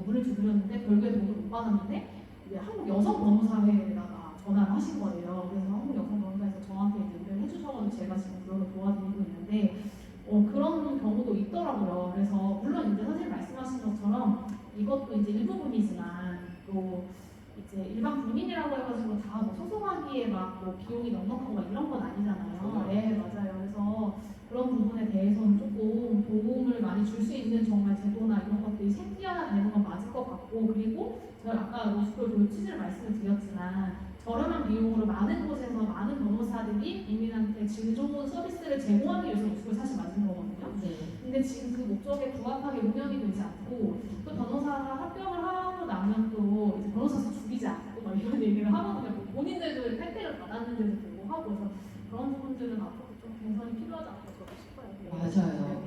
문을 두드렸는데 별게 돈을 못 받았는데 이제 한국 여성 변호사회에다가 전화를 하신 거예요. 그래서 한국 여성 변호사에서 저한테 이제 의뢰를 해주셔가지고 제가 지금 그걸 도와드리고 있는데 그런 경우도 있더라고요. 그래서 물론 이제 선생님 말씀하신 것처럼 이것도 이제 일부분이지만 또 이제 일반 국민이라고 해가지고 다 소송하기에 막 비용이 넉넉하고 막 이런 건 아니잖아요. 네, 맞아요. 그래서 그런 부분에 대해서는 조금 도움을 많이 줄 수 있는 정말 제도나 이런 것들이 생겨야 되는 건 맞을 것 같고, 그리고 제가 아까 로스쿨 교육 취지를 말씀을 드렸지만 저렴한 비용으로 많은 곳에서 많은 변호사들이 국민한테 질 좋은 서비스를 제공하기 위해서 로스쿨 사실 만든 거거든요. 근데 지금 그 목적에 부합하게 운영이 되지 않고 또 변호사가 합격을 하고 나면 또 이제 변호사서 죽이지 않고 막 이런 얘기를 하거든요. 본인들도 혜택을 받았는데도 불구하고 그래서 그런 부분들은 앞으로 좀 개선이 필요하지 않을까 싶어요. 맞아요.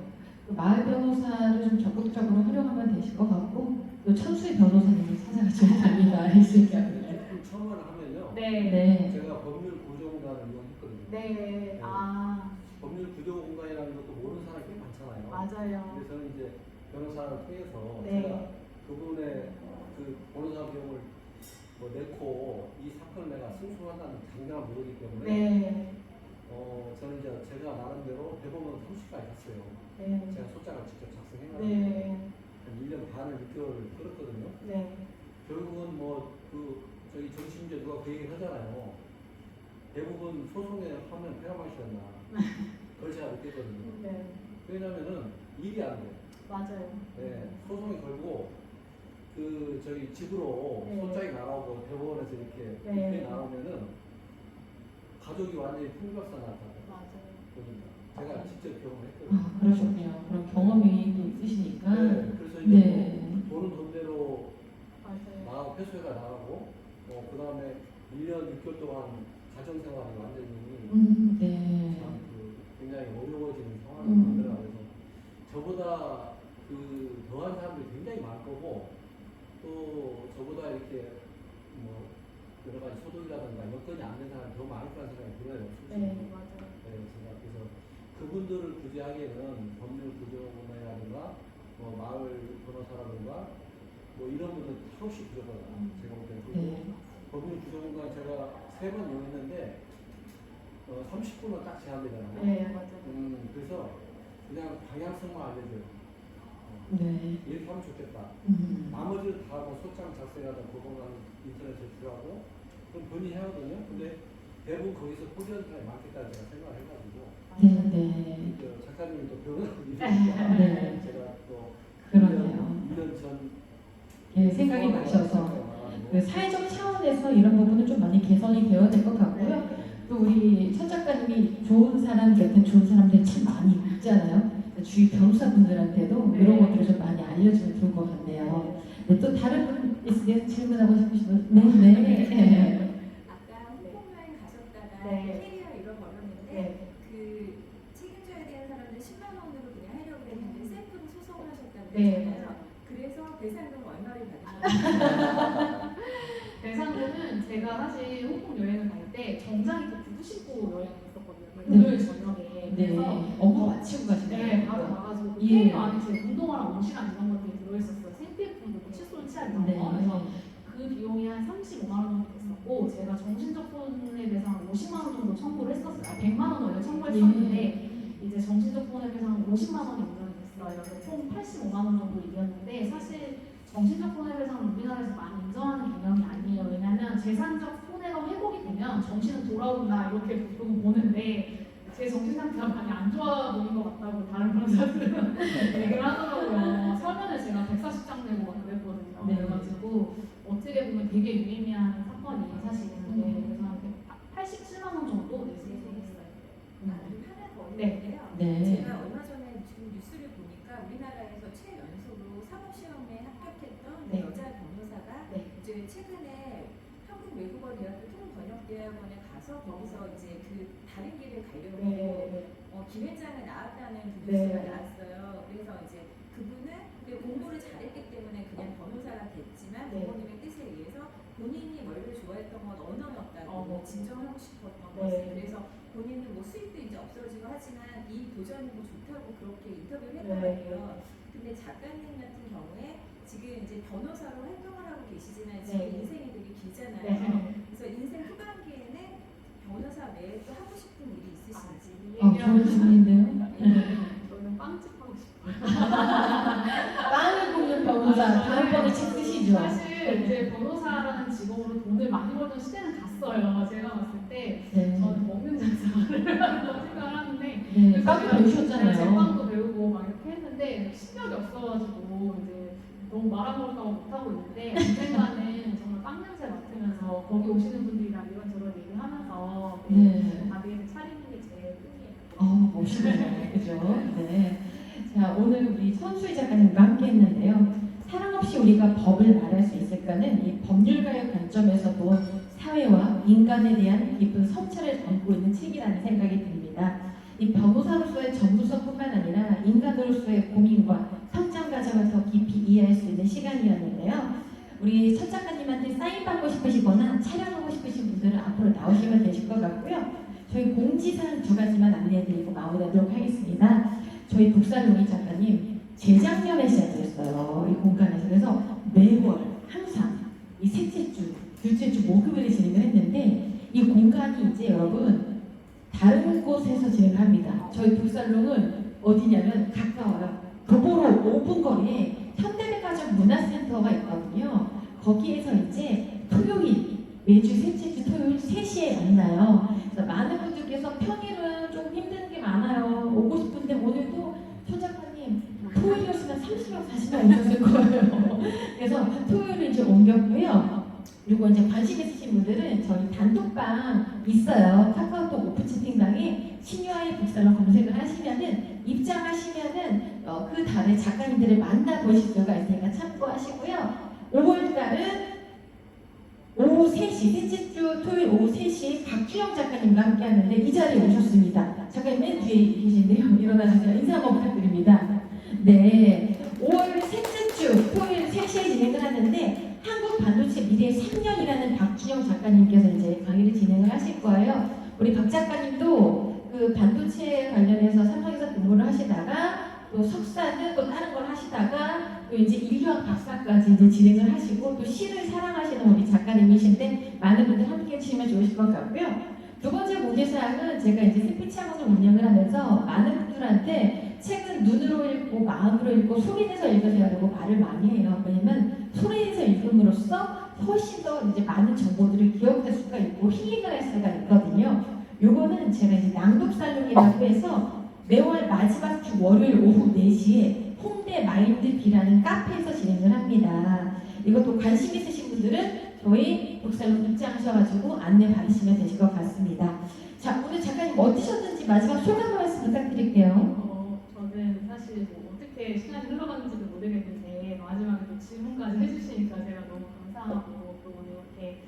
그 마을 변호사를 좀 적극적으로 활용하면 되실 것 같고 또 천수의 변호사님을 찾아가시면 됩니다. 있을게요. 처음을 하면요. 네. 제가 법률 구조공간을 이용했거든요. 네. 법률 구조공간이라는 것도 모르는 사람이 꽤 많잖아요. 맞아요. 그래서 저는 이제 변호사를 통해서 네. 제가 그분의 그 변호사 비용을 내고 이 사건을 내가 승소한다는 장담을 모르기 때문에 네. 저는 이제 제가 나름대로 대법원 30까지 갔어요. 네. 제가 소장을 직접 작성해가지고 네. 한 1년 반을 6개월을 끌었거든요. 네. 결국은 저기 정신제 누가 그 얘기를 하잖아요. 대부분 소송에 하면 폐가망신한다. 그걸 제가 느꼈거든요. 네. 왜냐면은 일이 안 돼. 맞아요. 네, 소송이 걸고 저희 집으로 네. 소장이 나오고 대법원에서 이렇게 네. 나오면은 가족이 완전히 풍비박산 났잖아요. 맞아요. 보니까 제가 직접 경험했거든요. 아, 그러셨군요. 그런 경험이 또 있으시니까. 네, 그래서 이제 네. 보는 돈대로 맞아요. 회수해가 나가고 그 다음에 1년 6개월 동안 가정생활이 완전히 네. 굉장히 어려워지는 상황이 만들어요. 그래서 저보다 더한 사람들이 굉장히 많을 거고 또 저보다 이렇게 여러 가지 소득이라든가 여건이 안 된 사람이 더 많을 거라는 생각이 들어요. 솔직히. 네, 맞아요. 그래서 그분들을 구제하기에는 법률 구조문화라든가 마을 변호사라든가 이런 분은 턱없이 부족하다. 제가 볼 때는 네. 법률 구조문화 제가 3번 이용했는데 30분은 딱 제한되잖아요. 네, 맞아요. 그래서 그냥 방향성만 알려줘요. 네. 이렇게 하면 좋겠다. 나머지를 다 소장 작성하다 고동하는 인터넷에 들어가고 그럼 본인이 하거든요. 근데 대부분 거기서 포기하는 사람이 많겠다 제가 생각을 해가지고 네. 작가님이 또 변호하고 이러니까 네. 제가 또 그러네요. 1년 전 예, 생각이 나셔서. 그 사회적 차원에서 이런 부분은 좀 많이 개선이 되어야 될 것 같고요. 또 우리 첫 작가님이 좋은 사람 곁에 좋은 사람들이 참 많이 있잖아요. 주위 변호사분들한테도 네. 이런 것들을 좀 많이 알려주면 좋을 것 같네요. 네, 또 다른 분 있으세요? 질문하고 싶으신 분? 네. 아까 홍콩 여행 가셨다가 네. 캐리어 잃어버렸는데 네. 그 책임져야 되는 사람들 10만 원으로 그냥 하려고 했는데 셀프로 소송을 하셨다고 네. 했잖아요. 그래서 배상금 얼마를 받으셨나요? 대상금은 제가 사실 홍콩 여행을 갈 때 정장이 또 구두 신고 여행했었거든요. 네. 오늘 저녁에. 그래서 네. 업무 마치고 가시네요. 네, 바로 가가지고 예. 캐리어 안에 제 운동화랑 옷이랑 이런 것들이 들어있었어요. 생필품도 뭐 칫솔, 치약 이런 네. 거. 그래서 그 비용이 한 35만 원 정도 됐었고 제가 정신적 손해배상 50만 원 정도 청구를 했었어요. 100만 원 원래 청구했었는데 이제 정신적 손해배상 50만 원이 인정이 됐어요. 그래서 총 85만 원 정도 이겼는데 사실 정신적 손해배상은 우리나라에서 많이 인정하는 개념이 아니에요. 왜냐하면 재산적 손해가 회복이 되면 정신은 돌아온다 이렇게 보통 보는데 제 정신 상태가 많이 안 좋아 보이는 것 같다고 다른 변호사들은 얘기를 하더라고요. 서면에 제가 140장 내고 막 그랬거든요. 네. 그래가지고 어떻게 보면 되게 유의미한 사건이 사실인데 그래서 한 87만 원 정도 내세서 했어요. 하나 더 네. 있는데요. 네. 제가 얼마 전에 지금 뉴스를 보니까 우리나라에서 최연소로 사법시험에 합격했던 네. 여자 변호사가 네. 이제 최근에 한국외국어대학교 통번역대학원에 가서 거기서 이제 그 다른 길을 가려고 네. 기획장을 나왔다는 그 네. 뉴스가 나왔어요. 그래서 이제 그분은 공부를 잘했기 때문에 그냥 변호사가 됐지만 네. 부모님의 뜻에 의해서 본인이 원래 좋아했던 건 언어였다고 진정하고 싶었던 네. 것을 그래서 본인은 뭐 수입도 이제 없어지고 하지만 이 도전이 뭐 좋다고 그렇게 인터뷰를 했더라고요. 근데 작가님 같은 경우에 지금 이제 변호사로 활동을 하고 계시지만 지금 네. 인생이 되게 길잖아요. 네. 그래서 인생 후반기에는 변호사 외에 또 하고 싶은 일이 있으신지. 좋은 질문인데요. 저는 빵집 하고 싶어요. 빵을 굽는 변호사 다음번에 책 쓰시죠. 사실 이제 변호사라는 직업으로 돈을 많이 벌던 시대는 갔어요. 제가 봤을 때 네. 저는 먹는 장사를 한다고 생각을 하는데 네. 빵도 배우셨잖아요. 제빵도 배우고 막 이렇게 했는데 실력이 없어가지고 이제 너무 말아먹을까 봐 못하고 있는데 언젠가는 정말 빵 냄새 맡으면서 거기 오시는 분들이랑 이런저런 얘기를 하면서 네. 가게를 차리는 게 제 꿈이에요. 멋있네요. 그죠? 네. 자, 오늘 우리 선수희 작가님과 함께 했는데요. 사랑 없이 우리가 법을 말할 수 있을까는 이 법률가의 관점에서 본 사회와 인간에 대한 깊은 성찰을 담고 있는 책이라는 생각이 듭니다. 이 변호사로서의 전문성뿐만 아니라 인간으로서의 고민과 성장 과정을 더 깊이 이해할 수 있는 시간이었는데요. 우리 첫 작가님한테 사인 받고 싶으시거나 촬영하고 싶으신 분들은 앞으로 나오시면 되실 것 같고요. 저희 공지사항 2가지만 안내해드리고 마무리하도록 하겠습니다. 저희 북살롱이 작가님 재작년에 시작했어요. 이 공간에서. 그래서 매월 항상 이 셋째 주, 둘째 주 목요일에 진행을 했는데 이 공간이 이제 여러분 다른 곳에서 진행을 합니다. 저희 북살롱은 어디냐면 가까워요. 도보로 5분 거리에 현대백화점 문화센터가 있거든요. 거기에서 이제 토요일, 매주 셋째 주 토요일 3시에 만나요. 그래서 많은 분들께서 평일은 좀 힘든 게 많아요. 오고 싶은데 오늘도 초 작가님 토요일이었으면 30명, 40명 오셨을 거예요. 그래서 토요일을 이제 옮겼고요. 그리고 이제 관심 있으신 분들은 저희 단톡방 있어요. 카카오톡 오픈 채팅방에 신유아의 북살롱 검색을 하시면은 입장하시면은 그 달에 작가님들을 만나보실 수가 있으니까 참고하시고요. 5월달은 오후 3시, 셋째 주 토요일 오후 3시에 박주영 작가님과 함께 하는데 이 자리에 오셨습니다. 작가님 맨 뒤에 계신데요. 일어나주세요. 인사 한번 부탁드립니다. 네, 5월 셋째 주 토요일 3시에 진행을 하는데 한국 반도체 미래 3년이라는 박주영 작가님께서 이제 강의를 진행을 하실 거예요. 우리 박 작가님도 그 반도체 관련해서 삼성에서 근무를 하시다가 또 석사는 또 다른 걸 하시다가 또 이제 인류학 박사까지 이제 진행을 하시고 또 시를 사랑하시는 우리 작가님이신데 많은 분들 함께 해주시면 좋으실 것 같고요. 두 번째 공지사항은 제가 이제 스피치 학원을 운영을 하면서 많은 분들한테 책은 눈으로 읽고 마음으로 읽고 소리내서 읽으세요라고 말을 많이 해요. 왜냐면 소리내서 읽음으로써 훨씬 더 이제 많은 정보들을 기억할 수가 있고 힐링을 할 수가 있거든요. 요거는 제가 이제 낭독살롱이라고 해서 매월 마지막 주 월요일 오후 4시에 홍대 마인드비라는 카페에서 진행을 합니다. 이것도 관심 있으신 분들은 저희 북살로 입장하셔가지고 안내 받으시면 되실 것 같습니다. 자, 오늘 작가님 어떠셨는지 마지막 소감 말씀 부탁드릴게요. 저는 사실 뭐 어떻게 시간이 흘러가는지도 모르겠는데 마지막에 또 질문까지 해주시니까 제가 너무 감사하고 또 오늘 이렇게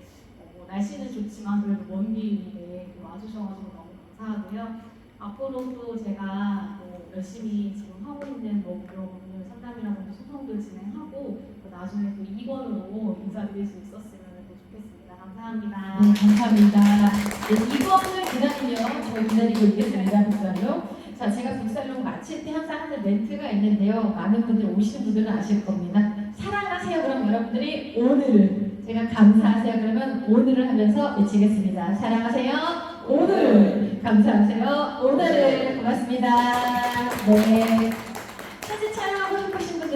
뭐 날씨는 좋지만 그래도 먼 길인데 와주셔가지고 너무 감사하고요. 앞으로도 제가 뭐 열심히 지금 하고 있는 뭐 무료 상담이라든지 소통도 진행하고 또 나중에 또 2권으로 인사드릴 수 있었으면 또 좋겠습니다. 감사합니다. 네, 감사합니다. 네, 2번을 기다리며 저희 기다리고 있겠습니다. 북살로. 자, 제가 북살로 마칠 때 항상 하는 멘트가 있는데요. 많은 분들 오시는 분들은 아실 겁니다. 사랑하세요. 그럼 여러분들이 오늘을, 제가 감사하세요. 그러면 오늘을 하면서 외치겠습니다. 사랑하세요. 오늘. 감사하세요. 오늘을. 고맙습니다. 네.